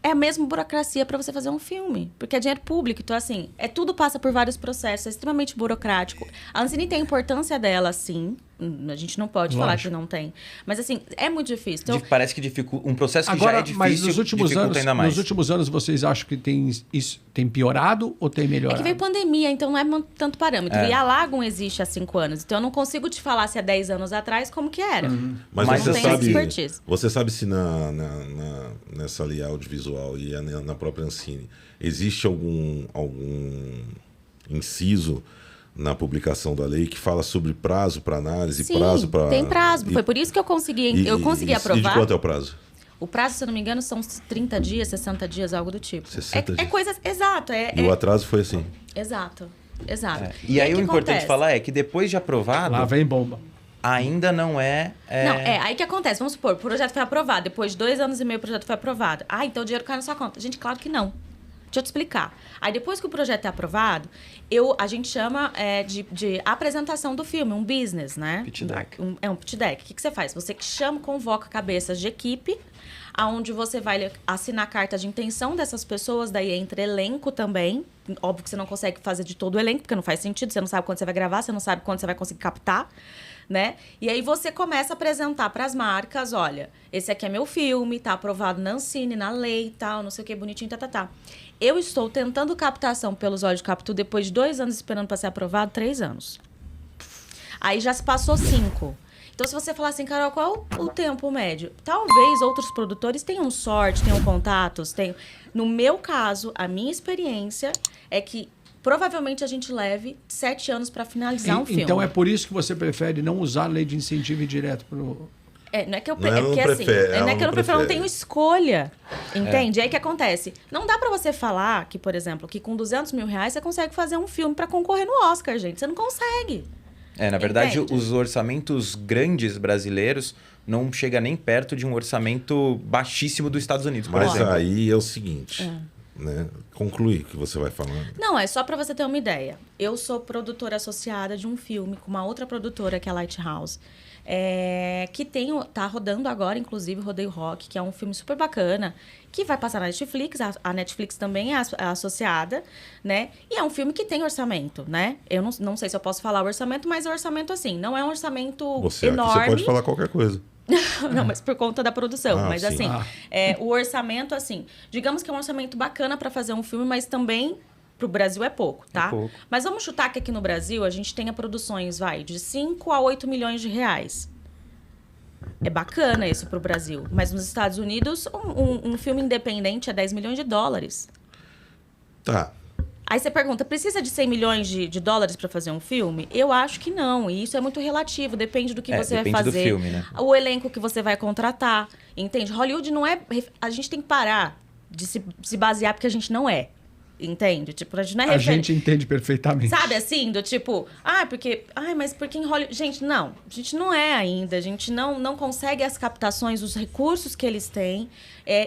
Speaker 3: É a mesma burocracia para você fazer um filme. Porque é dinheiro público. Então, assim, tudo passa por vários processos. É extremamente burocrático. A Ancine tem a importância dela, sim. A gente não pode falar que não tem. Mas, assim, é muito difícil. Então,
Speaker 2: parece que dificulta. Um processo que
Speaker 4: agora,
Speaker 2: já é difícil,
Speaker 4: mas nos últimos
Speaker 2: dificulta
Speaker 4: anos,
Speaker 2: ainda mais.
Speaker 4: nos últimos anos, vocês acham que isso tem piorado ou tem melhorado?
Speaker 3: é que veio pandemia, então não é tanto parâmetro. E a Lagoon existe há 5 anos. Então, eu não consigo te falar se há 10 anos atrás como que era.
Speaker 1: Mas
Speaker 3: não
Speaker 1: você
Speaker 3: tem
Speaker 1: sabe,
Speaker 3: expertise.
Speaker 1: você sabe se nessa linha audiovisual e na própria Ancine existe algum inciso na publicação da lei que fala sobre prazo para análise,
Speaker 3: Sim,
Speaker 1: prazo para...
Speaker 3: tem prazo. Foi por isso que eu consegui aprovar.
Speaker 1: E de quanto é o prazo?
Speaker 3: O prazo, se eu não me engano, são 30 dias, 60 dias, algo do tipo.
Speaker 1: 60 dias.
Speaker 3: É coisa... Exato.
Speaker 1: E o atraso foi assim?
Speaker 3: Exato.
Speaker 2: E aí
Speaker 3: que
Speaker 2: o importante
Speaker 3: acontece?
Speaker 2: falar é que depois de aprovado,
Speaker 4: Lá vem bomba.
Speaker 2: ainda não é...
Speaker 3: Não, aí que acontece. Vamos supor, o projeto foi aprovado. Depois de 2 anos e meio, o projeto foi aprovado. Então o dinheiro cai na sua conta. Gente, claro que não. Deixa eu te explicar. Aí depois que o projeto é aprovado, a gente chama de apresentação do filme, um business, né?
Speaker 2: Pitch deck.
Speaker 3: Um pitch deck. O que você faz? Você convoca cabeças de equipe, aonde você vai assinar a carta de intenção dessas pessoas, daí entra elenco também. Óbvio que você não consegue fazer de todo o elenco, porque não faz sentido, você não sabe quando você vai gravar, você não sabe quando você vai conseguir captar, né? E aí você começa a apresentar para as marcas, olha, esse aqui é meu filme, tá aprovado na Ancine, na lei e tal, não sei o que, bonitinho, tá. Eu estou tentando captação pelos olhos de Capitu depois de 2 anos esperando para ser aprovado, 3 anos. Aí já se passou 5. Então, se você falar assim, Carol, qual o tempo médio? Talvez outros produtores tenham sorte, tenham contatos, tenham... No meu caso, a minha experiência é que provavelmente a gente leve 7 anos para finalizar um filme.
Speaker 4: Então, é por isso que você prefere não usar a lei de incentivo direto pro...
Speaker 3: Não é que eu
Speaker 1: Não, ela não prefere, ela
Speaker 3: não é que eu
Speaker 1: não
Speaker 3: não prefiro, eu não
Speaker 1: prefere.
Speaker 3: tenho escolha. Entende? Aí que acontece. Não dá pra você falar que, por exemplo, que com R$200 mil você consegue fazer um filme pra concorrer no Oscar, gente. Você não consegue.
Speaker 2: Na verdade,
Speaker 3: Entende?
Speaker 2: os orçamentos grandes brasileiros não chega nem perto de um orçamento baixíssimo dos Estados Unidos, por
Speaker 1: Mas
Speaker 2: exemplo.
Speaker 1: aí é o seguinte, né? Conclui o que você vai falando.
Speaker 3: Não, é só pra você ter uma ideia. Eu sou produtora associada de um filme com uma outra produtora, que é a Lighthouse. Que tá rodando agora, inclusive, Rodeio Rock, que é um filme super bacana, que vai passar na Netflix. A Netflix também é associada, né? E é um filme que tem orçamento, né? Eu não sei se eu posso falar o orçamento, mas é um orçamento assim. Não é um orçamento enorme.
Speaker 1: Aqui você pode falar qualquer coisa.
Speaker 3: Não, mas por conta da produção. Mas
Speaker 1: sim.
Speaker 3: assim, o orçamento, assim, digamos que é um orçamento bacana para fazer um filme, mas também pro Brasil é pouco, tá?
Speaker 2: É pouco.
Speaker 3: Mas vamos chutar que aqui no Brasil a gente tenha produções, de 5 a 8 milhões de reais. É bacana isso pro Brasil. Mas nos Estados Unidos, um filme independente é 10 milhões de dólares.
Speaker 1: Tá.
Speaker 3: Aí você pergunta, precisa de 100 milhões de dólares para fazer um filme? Eu acho que não. E isso é muito relativo. Depende do que você vai
Speaker 2: depende
Speaker 3: fazer.
Speaker 2: do filme, né?
Speaker 3: O elenco que você vai contratar. Entende? Hollywood não é... A gente tem que parar de se basear porque a gente não é. Entende? Tipo, a gente não é
Speaker 4: A gente entende perfeitamente.
Speaker 3: Sabe assim? Do tipo... mas porque em Hollywood... Gente, não. A gente não é ainda. A gente não consegue as captações, os recursos que eles têm.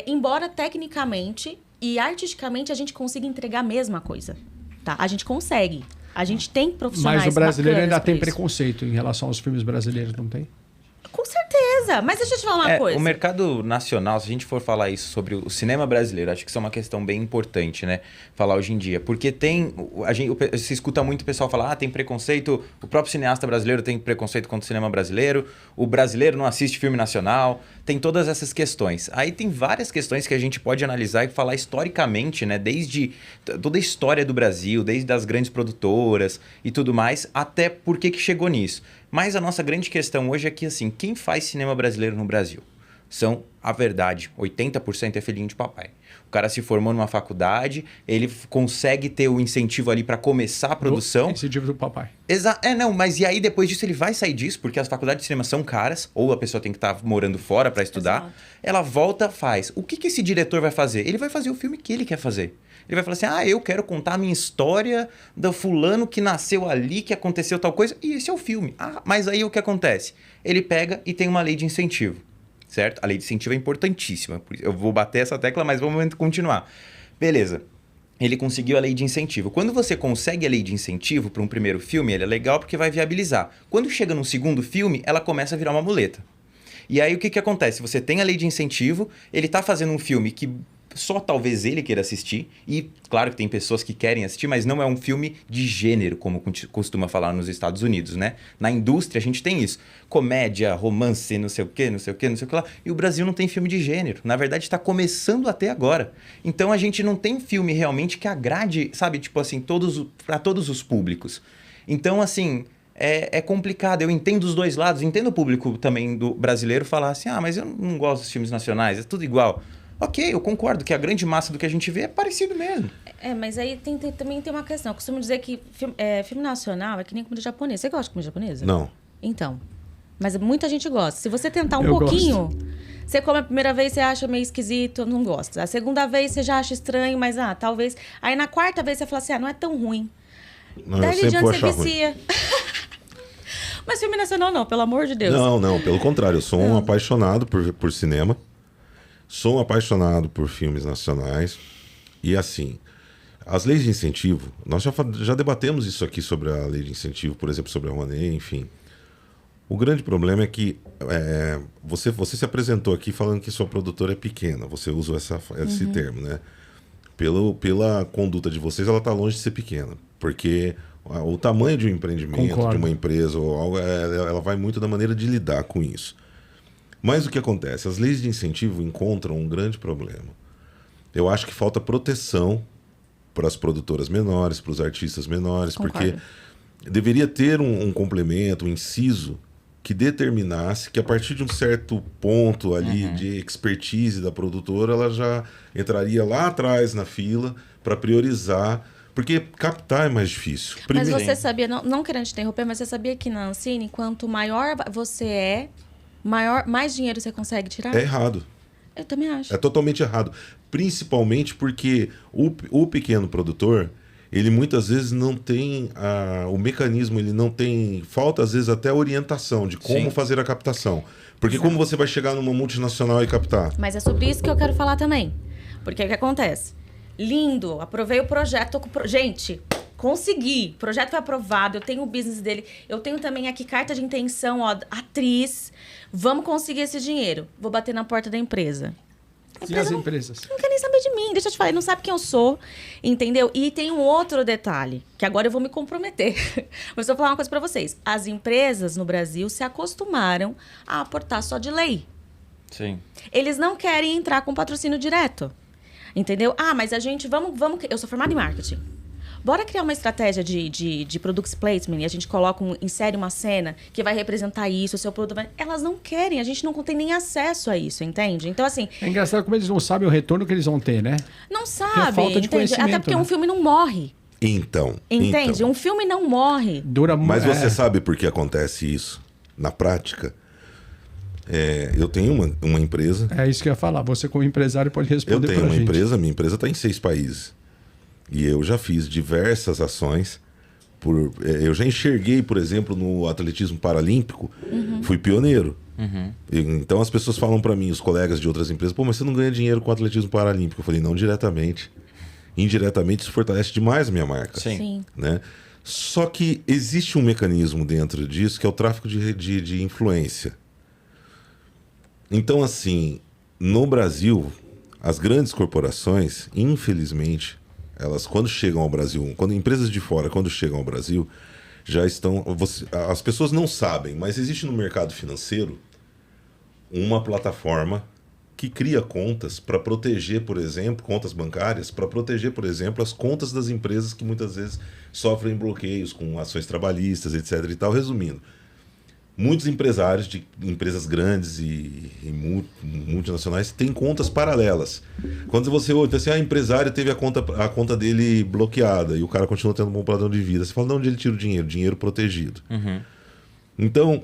Speaker 3: Embora tecnicamente... E artisticamente a gente consiga entregar a mesma coisa, tá? A gente consegue. A gente tem profissionais
Speaker 4: Mas o brasileiro ainda
Speaker 3: bacanas
Speaker 4: tem
Speaker 3: pra isso.
Speaker 4: preconceito em relação aos filmes brasileiros, não tem?
Speaker 3: Com certeza. Mas deixa eu te falar uma coisa.
Speaker 2: O mercado nacional, se a gente for falar isso sobre o cinema brasileiro, acho que isso é uma questão bem importante, né? Falar hoje em dia. Porque você escuta muito o pessoal falar, tem preconceito, o próprio cineasta brasileiro tem preconceito contra o cinema brasileiro, o brasileiro não assiste filme nacional, tem todas essas questões. Aí tem várias questões que a gente pode analisar e falar historicamente, né? Desde toda a história do Brasil, desde as grandes produtoras e tudo mais, até por que chegou nisso. Mas a nossa grande questão hoje é que, assim, quem faz cinema brasileiro no Brasil? são a verdade. 80% é filhinho de papai. O cara se formou numa faculdade, ele consegue ter o incentivo ali para começar a produção.
Speaker 4: Incentivo do papai.
Speaker 2: Não, mas e aí depois disso ele vai sair disso, porque as faculdades de cinema são caras, ou a pessoa tem que estar morando fora para estudar.
Speaker 3: Exato.
Speaker 2: Ela volta, faz. O que esse diretor vai fazer? Ele vai fazer o filme que ele quer fazer. Ele vai falar assim, eu quero contar a minha história do fulano que nasceu ali, que aconteceu tal coisa, e esse é o filme. Mas aí o que acontece? Ele pega e tem uma lei de incentivo. Certo? A lei de incentivo é importantíssima. Eu vou bater essa tecla, mas vamos continuar. Beleza. Ele conseguiu a lei de incentivo. Quando você consegue a lei de incentivo para um primeiro filme, ele é legal porque vai viabilizar. Quando chega no segundo filme, ela começa a virar uma muleta. E aí o que acontece? Você tem a lei de incentivo, ele está fazendo um filme que só talvez ele queira assistir. E claro que tem pessoas que querem assistir, mas não é um filme de gênero, como costuma falar nos Estados Unidos, né? Na indústria a gente tem isso. Comédia, romance, não sei o quê, não sei o quê, não sei o que lá. E o Brasil não tem filme de gênero. Na verdade, está começando até agora. Então a gente não tem filme realmente que agrade, sabe? Tipo assim, para todos os públicos. Então, assim, é complicado. Eu entendo os dois lados. Entendo o público também do brasileiro falar assim, mas eu não gosto dos filmes nacionais, é tudo igual. Ok, eu concordo que a grande massa do que a gente vê é parecido mesmo.
Speaker 3: Mas aí também tem uma questão. Eu costumo dizer que filme nacional é que nem comida japonesa. Você gosta de comida japonesa?
Speaker 1: Não.
Speaker 3: Então. Mas muita gente gosta. Se você tentar um
Speaker 4: Eu
Speaker 3: pouquinho, você come a primeira vez, você acha meio esquisito, não gosta. A segunda vez, você já acha estranho, mas talvez... Aí na quarta vez, você fala assim, não é tão ruim.
Speaker 1: Não,
Speaker 3: Daí
Speaker 1: eu sempre
Speaker 3: adiante
Speaker 1: vou
Speaker 3: você
Speaker 1: achar ruim.
Speaker 3: vicia. Mas filme nacional não, pelo amor de Deus.
Speaker 1: Não, pelo contrário. Eu sou um apaixonado por cinema. Sou um apaixonado por filmes nacionais. E assim, as leis de incentivo, nós já debatemos isso aqui sobre a lei de incentivo, por exemplo, sobre a Rouanet, enfim. O grande problema é que você se apresentou aqui falando que sua produtora é pequena. Você usou esse termo, né? Pela conduta de vocês, ela está longe de ser pequena. Porque o tamanho de um empreendimento,
Speaker 4: Concordo.
Speaker 1: de uma empresa ou algo, ela vai muito da maneira de lidar com isso. Mas o que acontece? As leis de incentivo encontram um grande problema. Eu acho que falta proteção para as produtoras menores, para os artistas menores,
Speaker 3: Concordo.
Speaker 1: porque deveria ter um complemento, um inciso que determinasse que a partir de um certo ponto ali de expertise da produtora, ela já entraria lá atrás na fila para priorizar, porque captar é mais difícil.
Speaker 3: Mas
Speaker 1: Primeiro,
Speaker 3: você sabia, não querendo te interromper, mas você sabia que na Ancine, quanto maior você é, mais dinheiro você consegue tirar?
Speaker 1: é errado.
Speaker 3: Eu também acho.
Speaker 1: É totalmente errado. Principalmente porque o pequeno produtor, ele muitas vezes não tem o mecanismo, ele não tem... Falta, às vezes, até orientação de como
Speaker 2: Sim.
Speaker 1: fazer a captação. Porque
Speaker 3: Exato.
Speaker 1: como você vai chegar numa multinacional e captar?
Speaker 3: Mas é sobre isso que eu quero falar também. Porque o que acontece? Lindo, aprovei o projeto. Gente, consegui. O projeto foi aprovado, eu tenho o business dele. Eu tenho também aqui carta de intenção, atriz. Vamos conseguir esse dinheiro. Vou bater na porta da empresa.
Speaker 4: E as empresas?
Speaker 3: Não quer nem saber de mim, deixa eu te falar, ele não sabe quem eu sou, entendeu? E tem um outro detalhe, que agora eu vou me comprometer. Mas eu vou falar uma coisa pra vocês. As empresas no Brasil se acostumaram a aportar só de lei.
Speaker 2: Sim.
Speaker 3: Eles não querem entrar com patrocínio direto, entendeu? Mas a gente, vamos... Eu sou formada em marketing. Bora criar uma estratégia de product placement e a gente insere uma cena que vai representar isso, o seu produto vai... Elas não querem, a gente não tem nem acesso a isso, entende? Então, assim...
Speaker 4: É engraçado como eles não sabem o retorno que eles vão ter, né?
Speaker 3: Não
Speaker 4: é
Speaker 3: sabe,
Speaker 4: falta de
Speaker 3: entende?
Speaker 4: conhecimento,
Speaker 3: Até porque
Speaker 4: né?
Speaker 3: um filme não morre,
Speaker 1: Então.
Speaker 3: entende? Um filme não morre.
Speaker 4: Dura
Speaker 1: Mas
Speaker 4: muito.
Speaker 1: você sabe por que acontece isso na prática? Eu tenho uma empresa.
Speaker 4: É isso que eu ia falar. Você, como empresário, pode
Speaker 1: Eu
Speaker 4: responder
Speaker 1: tenho
Speaker 4: pra
Speaker 1: uma
Speaker 4: gente.
Speaker 1: empresa, minha empresa está em 6 países. E eu já fiz diversas ações. Eu já enxerguei, por exemplo, no atletismo paralímpico, fui pioneiro. Então as pessoas falam para mim, os colegas de outras empresas, mas você não ganha dinheiro com o atletismo paralímpico. Eu falei, não diretamente. Indiretamente isso fortalece demais a minha marca.
Speaker 2: Sim.
Speaker 1: Né? Só que existe um mecanismo dentro disso que é o tráfico de influência. Então, assim, no Brasil, as grandes corporações, infelizmente, elas quando chegam ao Brasil, quando empresas de fora, quando chegam ao Brasil, já estão... as pessoas não sabem, mas existe no mercado financeiro uma plataforma que cria contas para proteger, por exemplo, contas bancárias, para proteger, por exemplo, as contas das empresas que muitas vezes sofrem bloqueios com ações trabalhistas, etc. e tal. Resumindo, muitos empresários de empresas grandes e multinacionais têm contas paralelas. Quando você olha, assim, empresário teve a conta dele bloqueada e o cara continua tendo um bom padrão de vida. Você fala, de onde ele tira o dinheiro? Dinheiro protegido. Então,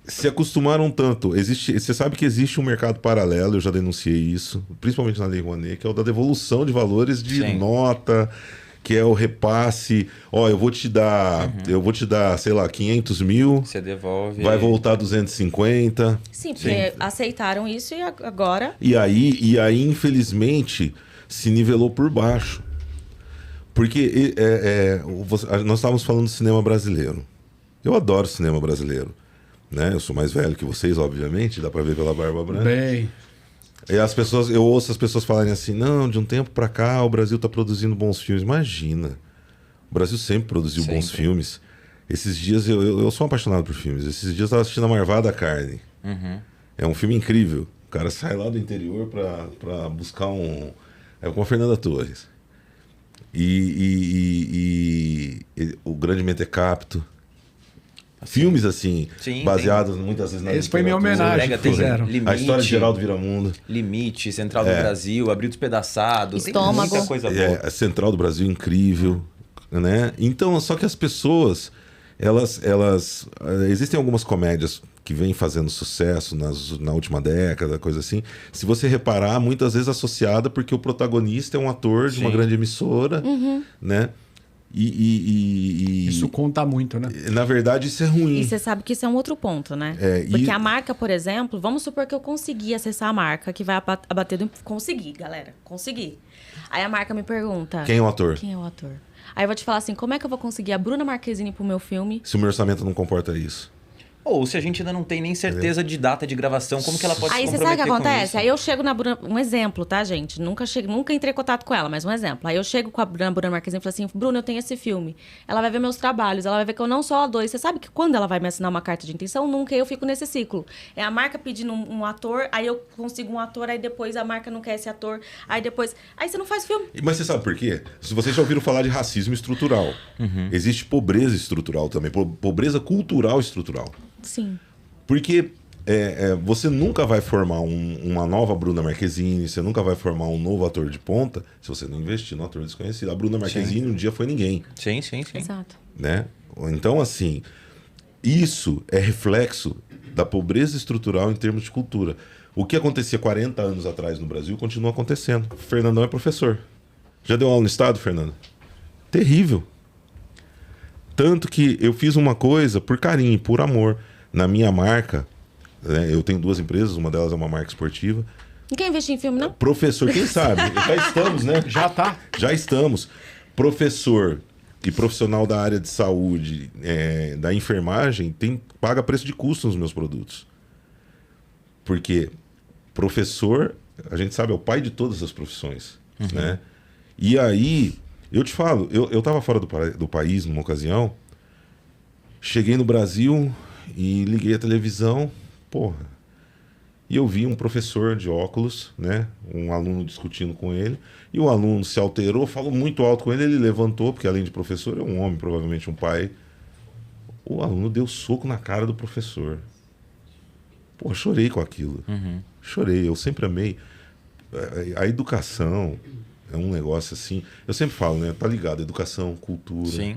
Speaker 1: se acostumaram tanto. Você sabe que existe um mercado paralelo, eu já denunciei isso, principalmente na Lei Rouanet, que é o da devolução de valores de nota, que é o repasse. Eu vou te dar, sei lá, 500 mil.
Speaker 2: Você devolve.
Speaker 1: Vai voltar 250.
Speaker 3: Sim, porque aceitaram isso e agora...
Speaker 1: E aí, infelizmente, se nivelou por baixo. Porque nós estávamos falando do cinema brasileiro. Eu adoro cinema brasileiro. Né? Eu sou mais velho que vocês, obviamente, dá pra ver pela barba branca.
Speaker 4: Bem...
Speaker 1: E eu ouço as pessoas falarem assim, não, de um tempo pra cá o Brasil tá produzindo bons filmes. Imagina, o Brasil sempre produziu bons filmes. Esses dias, eu sou apaixonado por filmes, esses dias eu estava assistindo A Marvada Carne. É um filme incrível. O cara sai lá do interior pra buscar É com a Fernanda Torres. E o Grande Mentecapto. Filmes assim, baseados muitas vezes na
Speaker 4: Esse foi minha homenagem que fizeram.
Speaker 1: A história de Geraldo Viramundo.
Speaker 2: Limite, Central do Brasil, Abril Despedaçado.
Speaker 3: Estômago.
Speaker 2: Tem muita coisa boa.
Speaker 1: A Central do Brasil, incrível. Né? Então, só que as pessoas, existem algumas comédias que vêm fazendo sucesso na última década, coisa assim. Se você reparar, muitas vezes associada porque o protagonista é um ator de uma grande emissora, né?
Speaker 4: Isso conta muito, né?
Speaker 1: Na verdade, isso é ruim.
Speaker 3: E você sabe que isso é um outro ponto, né? Porque a marca, por exemplo, vamos supor que eu consegui acessar a marca que vai abater do... Consegui, galera. Consegui. Aí a marca me pergunta...
Speaker 1: Quem é o ator?
Speaker 3: Quem é o ator? Aí eu vou te falar assim, como é que eu vou conseguir a Bruna Marquezine pro meu filme?
Speaker 1: Se o meu orçamento não comporta isso.
Speaker 2: Ou se a gente ainda não tem nem certeza de data de gravação, como que ela pode se
Speaker 3: Aí você
Speaker 2: comprometer
Speaker 3: sabe o que
Speaker 2: com
Speaker 3: acontece?
Speaker 2: isso?
Speaker 3: Aí eu chego na Bruna... Um exemplo, tá, gente? Nunca entrei em contato com ela, mas um exemplo. Aí eu chego com a Bruna Marquezine e falo assim, Bruna, eu tenho esse filme. Ela vai ver meus trabalhos, ela vai ver que eu não sou A2. Você sabe que quando ela vai me assinar uma carta de intenção, nunca eu fico nesse ciclo. É a marca pedindo um ator, aí eu consigo um ator, aí depois a marca não quer esse ator, aí depois... Aí você não faz filme.
Speaker 1: Mas você sabe por quê? Se vocês já ouviram falar de racismo estrutural. Existe pobreza estrutural também, pobreza cultural estrutural.
Speaker 3: Sim.
Speaker 1: Porque você nunca vai formar uma nova Bruna Marquezine, você nunca vai formar um novo ator de ponta se você não investir no ator desconhecido. A Bruna Marquezine um dia foi ninguém.
Speaker 2: Sim.
Speaker 3: Exato.
Speaker 1: Né? Então, assim, isso é reflexo da pobreza estrutural em termos de cultura. O que acontecia 40 anos atrás no Brasil continua acontecendo. O Fernandão é professor. Já deu aula no Estado, Fernando? Terrível. Tanto que eu fiz uma coisa por carinho, por amor. Na minha marca, né, eu tenho 2 empresas, uma delas é uma marca esportiva.
Speaker 3: Não quer investir em filme, não?
Speaker 1: Professor, quem sabe? Já estamos, né? Já estamos. Professor e profissional da área de saúde, da enfermagem, paga preço de custo nos meus produtos. Porque professor, a gente sabe, é o pai de todas as profissões. Né? E aí, eu te falo, eu estava fora do país numa ocasião, cheguei no Brasil... E liguei a televisão, e eu vi um professor de óculos, né? Um aluno discutindo com ele. E o aluno se alterou, falou muito alto com ele, ele levantou, porque além de professor, é um homem, provavelmente um pai. O aluno deu soco na cara do professor. Chorei com aquilo. Chorei, eu sempre amei. A educação é um negócio assim... Eu sempre falo, né? Tá ligado? Educação, cultura...
Speaker 2: Sim.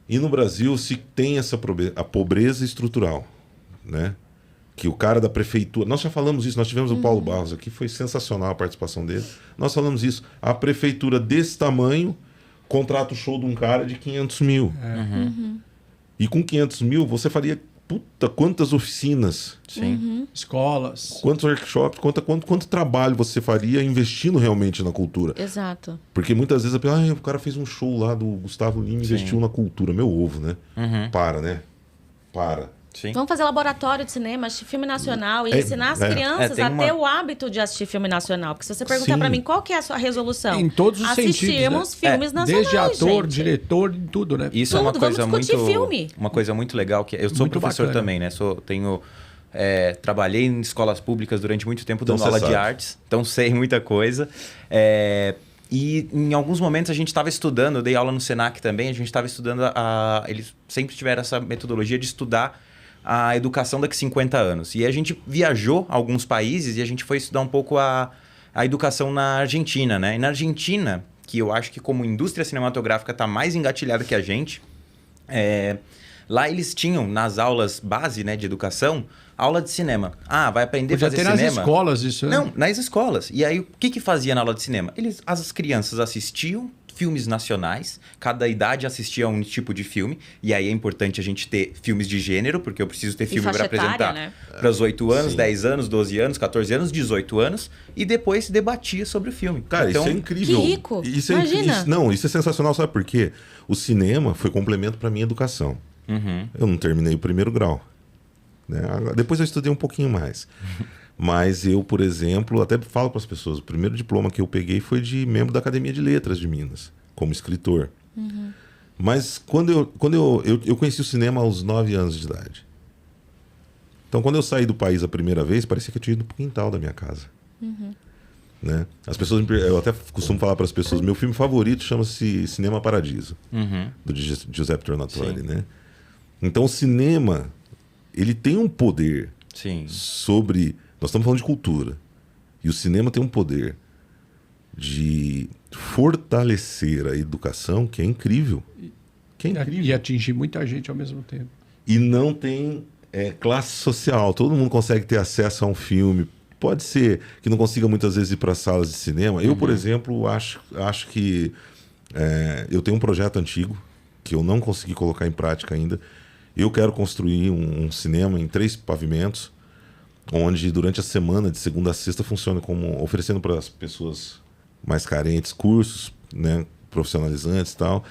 Speaker 1: E no Brasil se tem a pobreza estrutural, né? Que o cara da prefeitura... Nós já falamos isso, nós tivemos o Paulo Barros aqui, foi sensacional a participação dele. Nós falamos isso. A prefeitura desse tamanho contrata o show de um cara de 500 mil. E com 500 mil você faria... quantas oficinas.
Speaker 2: Sim.
Speaker 4: Escolas.
Speaker 1: Quantos workshops, quanto trabalho você faria investindo realmente na cultura.
Speaker 3: Exato.
Speaker 1: Porque muitas vezes o cara fez um show lá do Gustavo Lima e investiu na cultura. Meu ovo, né? Para, né?
Speaker 2: Sim.
Speaker 3: Vamos fazer laboratório de cinema, assistir filme nacional e ensinar as crianças a ter o hábito de assistir filme nacional. Porque se você perguntar pra mim qual que é a sua resolução?
Speaker 4: Em todos os
Speaker 3: assistirmos
Speaker 4: sentidos, né?
Speaker 3: filmes nacionais,
Speaker 4: desde ator,
Speaker 3: gente.
Speaker 4: diretor, tudo, né?
Speaker 2: Isso
Speaker 3: Tudo,
Speaker 2: é uma coisa
Speaker 3: vamos discutir
Speaker 2: muito...
Speaker 3: filme.
Speaker 2: Uma coisa muito legal, que eu sou
Speaker 4: Muito
Speaker 2: professor
Speaker 4: bacana.
Speaker 2: também, né? Trabalhei em escolas públicas durante muito tempo,
Speaker 1: Então
Speaker 2: dando aula
Speaker 1: você
Speaker 2: de
Speaker 1: sabe.
Speaker 2: artes. Então sei muita coisa. E em alguns momentos a gente estava estudando, eu dei aula no Senac também, a gente estava estudando, eles sempre tiveram essa metodologia de estudar a educação daqui a 50 anos. E a gente viajou a alguns países e a gente foi estudar um pouco a educação na Argentina, né? E na Argentina, que eu acho que como indústria cinematográfica está mais engatilhada que a gente, lá eles tinham, nas aulas base, né, de educação, aula de cinema. Vai aprender a fazer cinema.
Speaker 4: nas escolas isso, né?
Speaker 2: Não, nas escolas. E aí, o que fazia na aula de cinema? As crianças assistiam filmes nacionais, cada idade assistia a um tipo de filme, e aí é importante a gente ter filmes de gênero, porque eu preciso ter filme para apresentar, né? Para os 8 anos, 10 anos, 12 anos, 14 anos, 18 anos, e depois debatia sobre o filme.
Speaker 1: Cara,
Speaker 2: então,
Speaker 1: isso é incrível.
Speaker 3: Que rico.
Speaker 1: Isso
Speaker 3: Imagina.
Speaker 1: Isso é sensacional, sabe por quê? O cinema foi complemento para minha educação. Eu não terminei o primeiro grau, né? Depois eu estudei um pouquinho mais. Mas eu, por exemplo, até falo para as pessoas, o primeiro diploma que eu peguei foi de membro da Academia de Letras de Minas, como escritor. Mas quando eu conheci o cinema aos 9 anos de idade. Então, quando eu saí do país a primeira vez, parecia que eu tinha ido pro quintal da minha casa. Né? As pessoas, eu até costumo falar para as pessoas, meu filme favorito chama-se Cinema Paradiso, do Giuseppe Tornatore, né? Então, o cinema, ele tem um poder sobre... Nós estamos falando de cultura. E o cinema tem um poder de fortalecer a educação que é incrível. Que é incrível.
Speaker 4: E atingir muita gente ao mesmo tempo.
Speaker 1: E não tem classe social. Todo mundo consegue ter acesso a um filme. Pode ser que não consiga muitas vezes ir para salas de cinema. Eu, por exemplo, acho que eu tenho um projeto antigo que eu não consegui colocar em prática ainda. Eu quero construir um cinema em 3 pavimentos, onde durante a semana, de segunda a sexta, funciona como oferecendo para as pessoas mais carentes cursos, né, profissionalizantes e tal.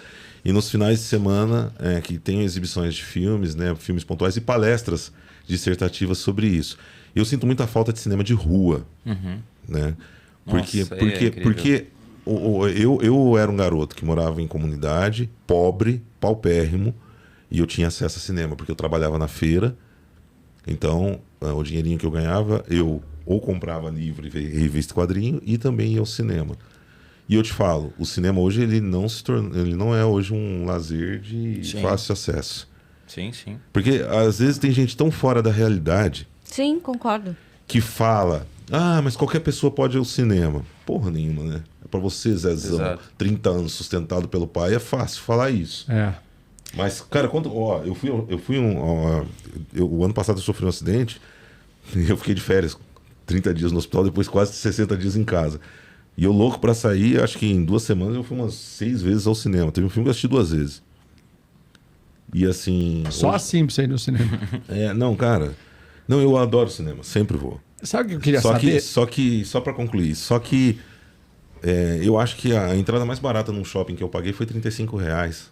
Speaker 1: E nos finais de semana, que tem exibições de filmes, né, filmes pontuais e palestras dissertativas sobre isso. Eu sinto muita falta de cinema de rua, né? Porque eu era um garoto que morava em comunidade, pobre, paupérrimo, e eu tinha acesso a cinema, porque eu trabalhava na feira. Então, o dinheirinho que eu ganhava, eu ou comprava livro e revista e quadrinho, e também ia ao cinema. E eu te falo, o cinema hoje ele não é hoje um lazer de fácil acesso.
Speaker 2: Sim, sim.
Speaker 1: Porque às vezes tem gente tão fora da realidade.
Speaker 3: Sim, concordo.
Speaker 1: Que fala, mas qualquer pessoa pode ir ao cinema. Porra nenhuma, né? Pra você, Zezão, 30 anos sustentado pelo pai, é fácil falar isso. Mas, cara, o ano passado eu sofri um acidente e eu fiquei de férias 30 dias no hospital, depois quase 60 dias em casa. E eu louco pra sair, acho que em 2 semanas eu fui umas 6 vezes ao cinema. Teve um filme que eu assisti 2 vezes. E assim...
Speaker 4: Só assim pra você ir no cinema.
Speaker 1: Não, cara. Não, eu adoro cinema, sempre vou.
Speaker 4: Sabe o que eu queria saber?
Speaker 1: Só pra concluir, eu acho que a entrada mais barata num shopping que eu paguei foi R$35.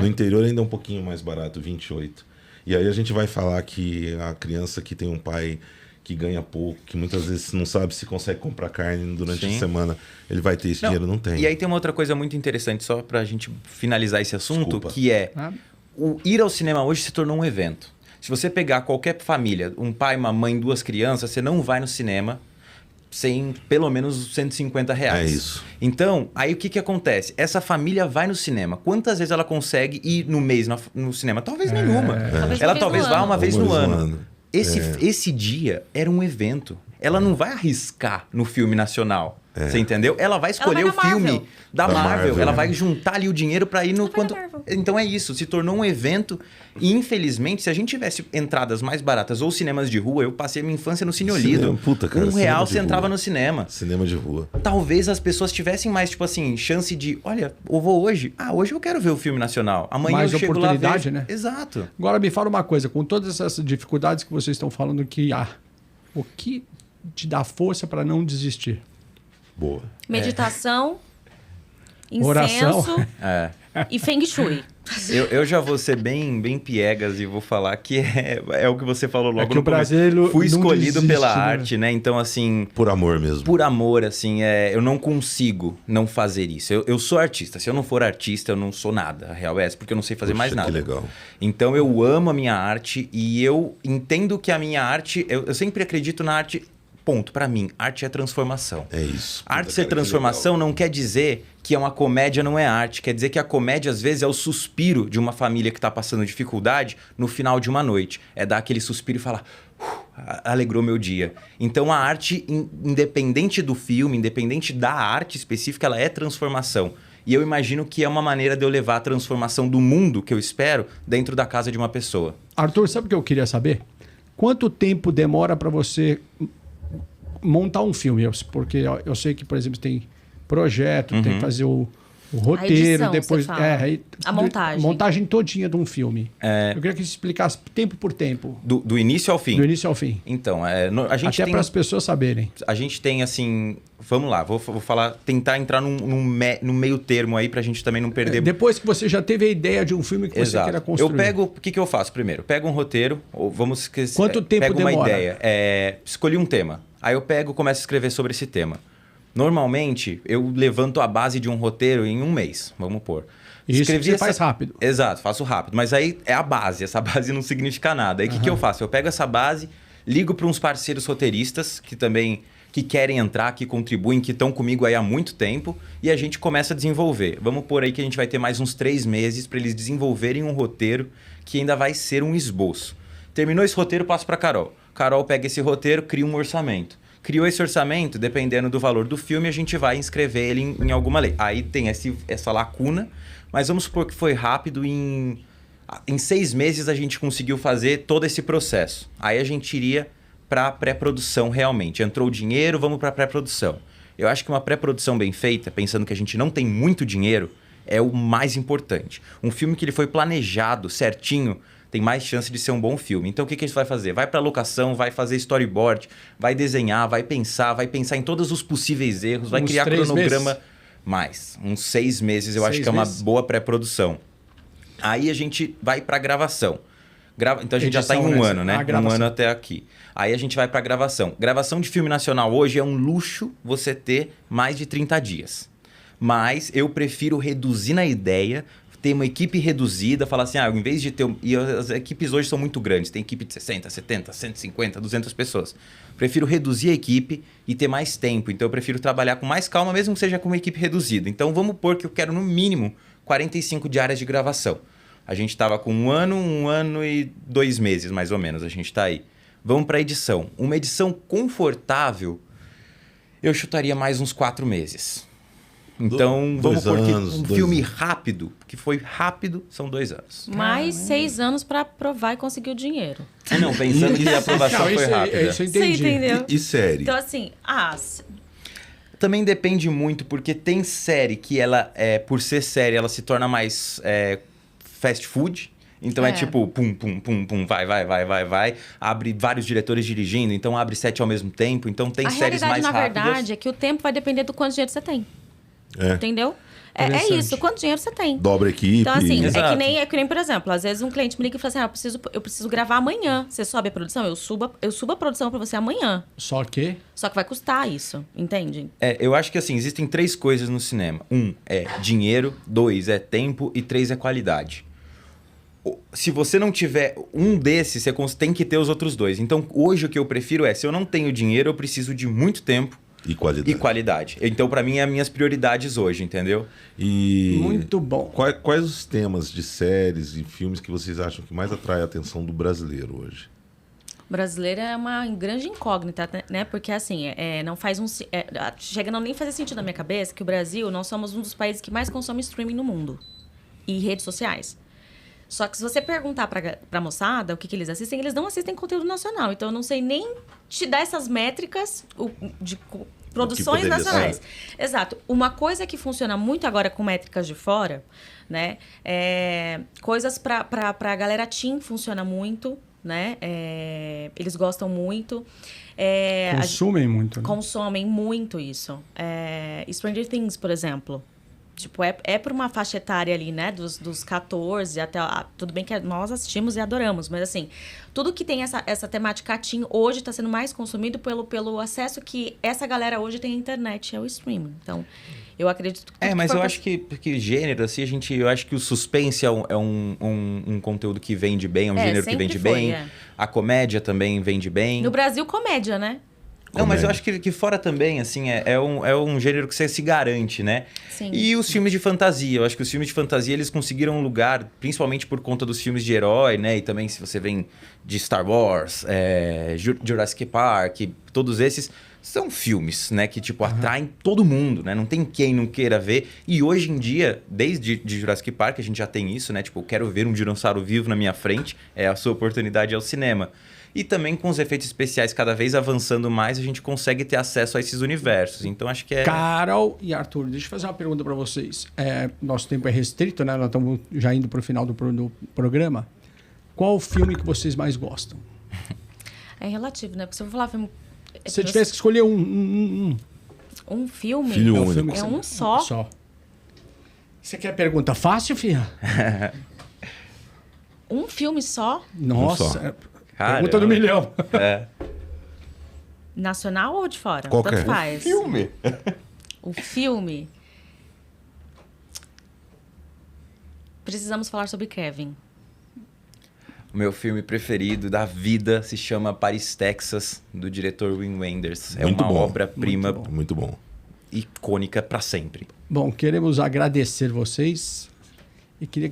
Speaker 1: No interior ainda é um pouquinho mais barato, 28. E aí a gente vai falar que a criança que tem um pai que ganha pouco, que muitas vezes não sabe se consegue comprar carne durante a semana, ele vai ter esse dinheiro? Não tem.
Speaker 2: E aí tem uma outra coisa muito interessante, só pra gente finalizar esse assunto, que é o ir ao cinema hoje se tornou um evento. Se você pegar qualquer família, um pai, uma mãe, 2 crianças, você não vai no cinema sem pelo menos R$150.
Speaker 1: É isso.
Speaker 2: Então, aí o que acontece? Essa família vai no cinema. Quantas vezes ela consegue ir no mês no cinema? Talvez nenhuma. Ela talvez vá uma vez no ano. Esse dia era um evento. Ela não vai arriscar no filme nacional. Você entendeu? Ela vai escolher o filme da Marvel. Ela vai juntar ali o dinheiro para ir no quanto. Então é isso, se tornou um evento. E infelizmente, se a gente tivesse entradas mais baratas ou cinemas de rua, eu passei a minha infância no Cine Olido.
Speaker 1: Puta, cara,
Speaker 2: R$1 você entrava no cinema.
Speaker 1: Cinema de rua.
Speaker 2: Talvez as pessoas tivessem mais, tipo assim, chance de, olha, eu vou hoje. Hoje eu quero ver o filme nacional. Amanhã
Speaker 4: mais
Speaker 2: eu chego lá
Speaker 4: oportunidade,
Speaker 2: ver.
Speaker 4: né?
Speaker 2: Exato.
Speaker 4: Agora me fala uma coisa, com todas essas dificuldades que vocês estão falando que há, o que te dá força para não desistir?
Speaker 1: Boa.
Speaker 3: Meditação,
Speaker 4: Oração.
Speaker 3: incenso e Feng Shui.
Speaker 2: Eu já vou ser bem piegas e vou falar que é o que você falou logo
Speaker 4: que
Speaker 2: no
Speaker 4: o brasileiro
Speaker 2: começo. Fui escolhido
Speaker 4: desiste,
Speaker 2: pela
Speaker 4: né?
Speaker 2: arte, né? Então, assim...
Speaker 1: Por amor mesmo.
Speaker 2: Por amor, assim, eu não consigo não fazer isso. Eu sou artista. Se eu não for artista, eu não sou nada. A real é essa, porque eu não sei fazer mais nada.
Speaker 1: Que legal.
Speaker 2: Então, eu amo a minha arte e eu entendo que a minha arte... Eu sempre acredito na arte ponto. Para mim, arte é transformação.
Speaker 1: É isso.
Speaker 2: Arte
Speaker 1: Puta,
Speaker 2: ser
Speaker 1: cara, que
Speaker 2: transformação
Speaker 1: legal.
Speaker 2: não quer dizer que uma comédia não é arte. Quer dizer que a comédia, às vezes, é o suspiro de uma família que está passando dificuldade no final de uma noite. É dar aquele suspiro e falar, alegrou meu dia. Então, a arte, independente do filme, independente da arte específica, ela é transformação. E eu imagino que é uma maneira de eu levar a transformação do mundo que eu espero dentro da casa de uma pessoa.
Speaker 4: Arthur, sabe o que eu queria saber? Quanto tempo demora para você montar um filme? Porque eu sei que, por exemplo, tem projeto, tem que fazer o roteiro,
Speaker 3: edição,
Speaker 4: depois
Speaker 3: você fala. A montagem.
Speaker 4: Montagem todinha de um filme. Eu queria que você explicasse tempo por tempo,
Speaker 2: Do início ao fim.
Speaker 4: do início ao fim.
Speaker 2: Então, a gente
Speaker 4: Até
Speaker 2: tem...
Speaker 4: para as pessoas saberem.
Speaker 2: A gente tem, assim... Vamos lá, vou falar... Tentar entrar num meio termo aí pra gente também não perder...
Speaker 4: Depois que você já teve a ideia de um filme que você queira construir.
Speaker 2: Eu pego... O que eu faço primeiro? Pego um roteiro, ou vamos...
Speaker 4: Quanto tempo
Speaker 2: pego uma
Speaker 4: demora?
Speaker 2: ideia. Escolhi um tema. Aí eu pego e começo a escrever sobre esse tema. Normalmente, eu levanto a base de um roteiro em um mês, vamos pôr.
Speaker 4: Isso você faz rápido.
Speaker 2: Exato, faço rápido. Mas aí é a base, essa base não significa nada. Aí o que eu faço? Eu pego essa base, ligo para uns parceiros roteiristas que também que querem entrar, que contribuem, que estão comigo aí há muito tempo, e a gente começa a desenvolver. Vamos pôr aí que a gente vai ter mais uns 3 meses para eles desenvolverem um roteiro que ainda vai ser um esboço. Terminou esse roteiro, passo para Carol. Carol pega esse roteiro, cria um orçamento. Criou esse orçamento, dependendo do valor do filme, a gente vai inscrever ele em alguma lei. Aí tem essa lacuna, mas vamos supor que foi rápido, em 6 meses a gente conseguiu fazer todo esse processo. Aí a gente iria para a pré-produção realmente. Entrou o dinheiro, vamos para a pré-produção. Eu acho que uma pré-produção bem feita, pensando que a gente não tem muito dinheiro, é o mais importante. Um filme que ele foi planejado certinho, tem mais chance de ser um bom filme. Então, o que a gente vai fazer? Vai para locação, vai fazer storyboard, vai desenhar, vai pensar em todos os possíveis erros, vai criar cronograma. Mais, uns 6 meses, eu acho que é uma boa pré-produção. Aí a gente vai para gravação. Então, a gente já está em um ano, né? Um ano até aqui. Aí a gente vai para gravação. Gravação de filme nacional hoje é um luxo você ter mais de 30 dias. Mas eu prefiro reduzir na ideia, ter uma equipe reduzida, falar assim, em vez de ter... E as equipes hoje são muito grandes, tem equipe de 60, 70, 150, 200 pessoas. Prefiro reduzir a equipe e ter mais tempo. Então eu prefiro trabalhar com mais calma, mesmo que seja com uma equipe reduzida. Então vamos pôr que eu quero no mínimo 45 diárias de gravação. A gente estava com 1 ano e 2 meses, mais ou menos, a gente está aí. Vamos para a edição. Uma edição confortável, eu chutaria mais uns 4 meses. Então, vamos por um filme rápido, que foi rápido, são 2 anos.
Speaker 3: Mais 6 anos para aprovar e conseguir o dinheiro.
Speaker 2: Não, pensando que a aprovação foi rápida.
Speaker 4: Isso eu entendi.
Speaker 3: Você entendeu?
Speaker 1: E série?
Speaker 3: Então, assim,
Speaker 2: também depende muito, porque tem série que ela, por ser série, ela se torna mais fast food. Então é tipo, pum, pum, pum, pum, vai. Abre vários diretores dirigindo, então abre 7 ao mesmo tempo. Então tem séries mais rápidas.
Speaker 3: A realidade, na verdade, é que o tempo vai depender do quanto dinheiro você tem. Entendeu? É isso, quanto dinheiro você tem.
Speaker 1: Dobra a equipe.
Speaker 3: Então, assim,
Speaker 2: Exato.
Speaker 3: é que nem, por exemplo, às vezes um cliente me liga e fala assim, eu preciso gravar amanhã. Você sobe a produção? Eu subo a produção pra você amanhã.
Speaker 4: Só que
Speaker 3: vai custar isso, entende?
Speaker 2: Eu acho que assim, existem 3 coisas no cinema. 1 é dinheiro, 2 é tempo e 3 é qualidade. Se você não tiver um desses, você tem que ter os outros 2. Então, hoje o que eu prefiro se eu não tenho dinheiro, eu preciso de muito tempo
Speaker 1: e qualidade.
Speaker 2: Então, para mim, é as minhas prioridades hoje, entendeu?
Speaker 1: E
Speaker 4: muito bom.
Speaker 1: Quais os temas de séries e filmes que vocês acham que mais atrai a atenção do brasileiro hoje?
Speaker 3: O brasileiro é uma grande incógnita, né? Porque, assim, não faz chega a não nem fazer sentido na minha cabeça que o Brasil, nós somos um dos países que mais consome streaming no mundo. E redes sociais. Só que se você perguntar pra moçada o que eles assistem, eles não assistem conteúdo nacional. Então, eu não sei nem te dar essas métricas de produções nacionais. Exato. Uma coisa que funciona muito agora com métricas de fora, né? Coisas pra galera teen funciona muito, né? Eles gostam muito.
Speaker 4: Consumem muito. Né?
Speaker 3: Consomem muito isso. Stranger Things, por exemplo. Tipo, é para uma faixa etária ali, né? Dos 14 até... tudo bem que nós assistimos e adoramos, mas assim... Tudo que tem essa temática teen hoje está sendo mais consumido pelo acesso que essa galera hoje tem à internet, é o streaming. Então, eu acredito que...
Speaker 2: mas eu acho que gênero, assim, eu acho que o suspense é um conteúdo que vende bem, é um gênero que vende bem. A comédia também vende bem.
Speaker 3: No Brasil, comédia, né?
Speaker 2: Não, mas eu
Speaker 1: comédia.
Speaker 2: acho que fora também, assim, é um gênero que você se garante, né?
Speaker 3: Sim.
Speaker 2: E os filmes de fantasia. Eu acho que os filmes de fantasia, eles conseguiram um lugar, principalmente por conta dos filmes de herói, né? E também se você vem de Star Wars, Jurassic Park, todos esses são filmes, né? Que, tipo, atraem todo mundo, né? Não tem quem não queira ver. E hoje em dia, desde de Jurassic Park, a gente já tem isso, né? Tipo, eu quero ver um dinossauro vivo na minha frente. A sua oportunidade é o cinema. E também com os efeitos especiais cada vez avançando mais, a gente consegue ter acesso a esses universos. Então, acho que é...
Speaker 4: Carol e Arthur, deixa eu fazer uma pergunta para vocês. Nosso tempo é restrito, né? Nós estamos já indo para o final do programa. Qual o filme que vocês mais gostam?
Speaker 3: É relativo, né? Porque se eu for falar filme...
Speaker 4: Se você tivesse que escolher um
Speaker 3: filme?
Speaker 1: Filho
Speaker 4: É um
Speaker 1: único.
Speaker 4: filme que
Speaker 3: É
Speaker 4: você-
Speaker 3: um só?
Speaker 4: Você quer pergunta fácil, filha?
Speaker 3: Um filme só?
Speaker 4: Nossa,
Speaker 1: só.
Speaker 4: pergunta do milhão.
Speaker 3: Nacional ou de fora?
Speaker 1: Qualquer.
Speaker 3: Tanto faz.
Speaker 2: Filme.
Speaker 3: O filme... Precisamos falar sobre Kevin.
Speaker 2: O meu filme preferido da vida se chama Paris, Texas, do diretor Wim Wenders. É
Speaker 1: Muito
Speaker 2: uma
Speaker 1: bom.
Speaker 2: obra-prima
Speaker 1: Muito bom.
Speaker 2: icônica para sempre.
Speaker 4: Bom, queremos agradecer vocês e queria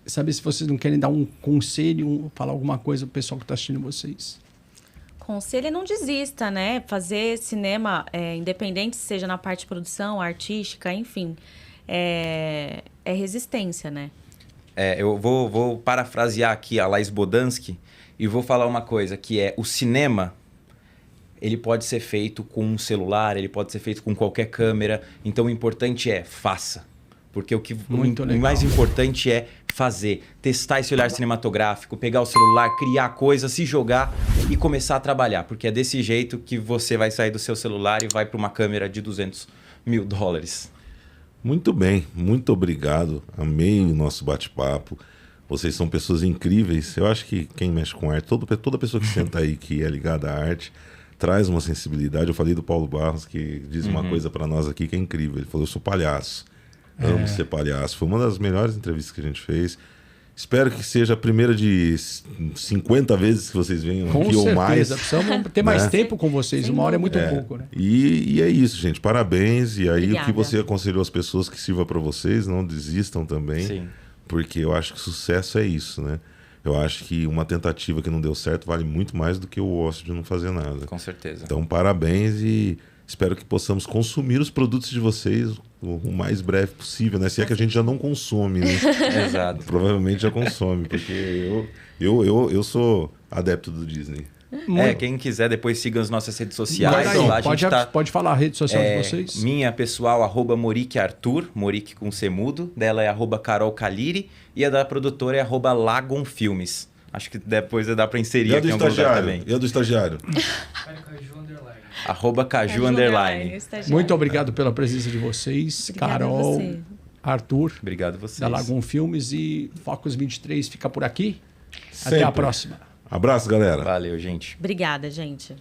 Speaker 4: saber se vocês não querem dar um conselho, falar alguma coisa pro pessoal que está assistindo vocês.
Speaker 3: Conselho é não desista, né? Fazer cinema independente, seja na parte de produção, artística, enfim. É resistência, né?
Speaker 2: Eu vou parafrasear aqui a Laís Bodansky e vou falar uma coisa, que é o cinema, ele pode ser feito com um celular, ele pode ser feito com qualquer câmera, então o importante é faça. Porque o
Speaker 4: Muito legal.
Speaker 2: mais importante é fazer, testar esse olhar cinematográfico, pegar o celular, criar coisas, se jogar e começar a trabalhar. Porque é desse jeito que você vai sair do seu celular e vai para uma câmera de $200 mil.
Speaker 1: Muito bem, muito obrigado. Amei o nosso bate-papo. Vocês são pessoas incríveis. Eu acho que quem mexe com arte, toda pessoa que senta aí que é ligada à arte, traz uma sensibilidade. Eu falei do Paulo Barros, que diz uma coisa para nós aqui que é incrível. Ele falou: eu sou palhaço. Amo ser palhaço. Foi uma das melhores entrevistas que a gente fez. Espero que seja a primeira de 50 vezes que vocês venham
Speaker 4: Com
Speaker 1: aqui ou mais.
Speaker 4: certeza, precisamos ter mais
Speaker 1: né?
Speaker 4: tempo com vocês.
Speaker 3: Sem
Speaker 4: Uma hora é muito
Speaker 3: dúvida.
Speaker 4: pouco, né?
Speaker 1: E é isso, gente. Parabéns. E aí, o que
Speaker 3: Obrigada.
Speaker 1: você aconselhou às pessoas que sirva para vocês, não desistam também.
Speaker 2: Sim.
Speaker 1: Porque eu acho que sucesso é isso, né? Eu acho que uma tentativa que não deu certo vale muito mais do que o ócio de não fazer nada.
Speaker 2: Com certeza.
Speaker 1: Então, parabéns e espero que possamos consumir os produtos de vocês o mais breve possível, né? Se é que a gente já não consome, né?
Speaker 2: Exato.
Speaker 1: Provavelmente já consome, porque eu sou adepto do Disney.
Speaker 2: Quem quiser, depois siga as nossas redes sociais.
Speaker 4: Guarda aí,
Speaker 2: Lá a gente tá,
Speaker 4: pode falar a rede social de vocês?
Speaker 2: minha pessoal, @MoriqueArthur, Morique com C mudo. Dela é @CarolCaliri. E a da produtora é @LagonFilmes. Acho que depois dá pra inserir
Speaker 1: E a
Speaker 2: aqui
Speaker 1: do
Speaker 2: em algum lugar
Speaker 1: estagiário?
Speaker 2: também.
Speaker 1: E a do estagiário?
Speaker 2: @Caju_.
Speaker 3: estagiário.
Speaker 4: Muito obrigado pela presença de vocês.
Speaker 3: Obrigada a
Speaker 4: Carol,
Speaker 3: você.
Speaker 4: Arthur,
Speaker 2: Obrigado a vocês.
Speaker 4: da Lagoon Filmes e Focus 23 fica por aqui. Até
Speaker 1: Sempre.
Speaker 4: a próxima.
Speaker 1: Abraço, galera.
Speaker 2: Valeu, gente.
Speaker 3: Obrigada, gente.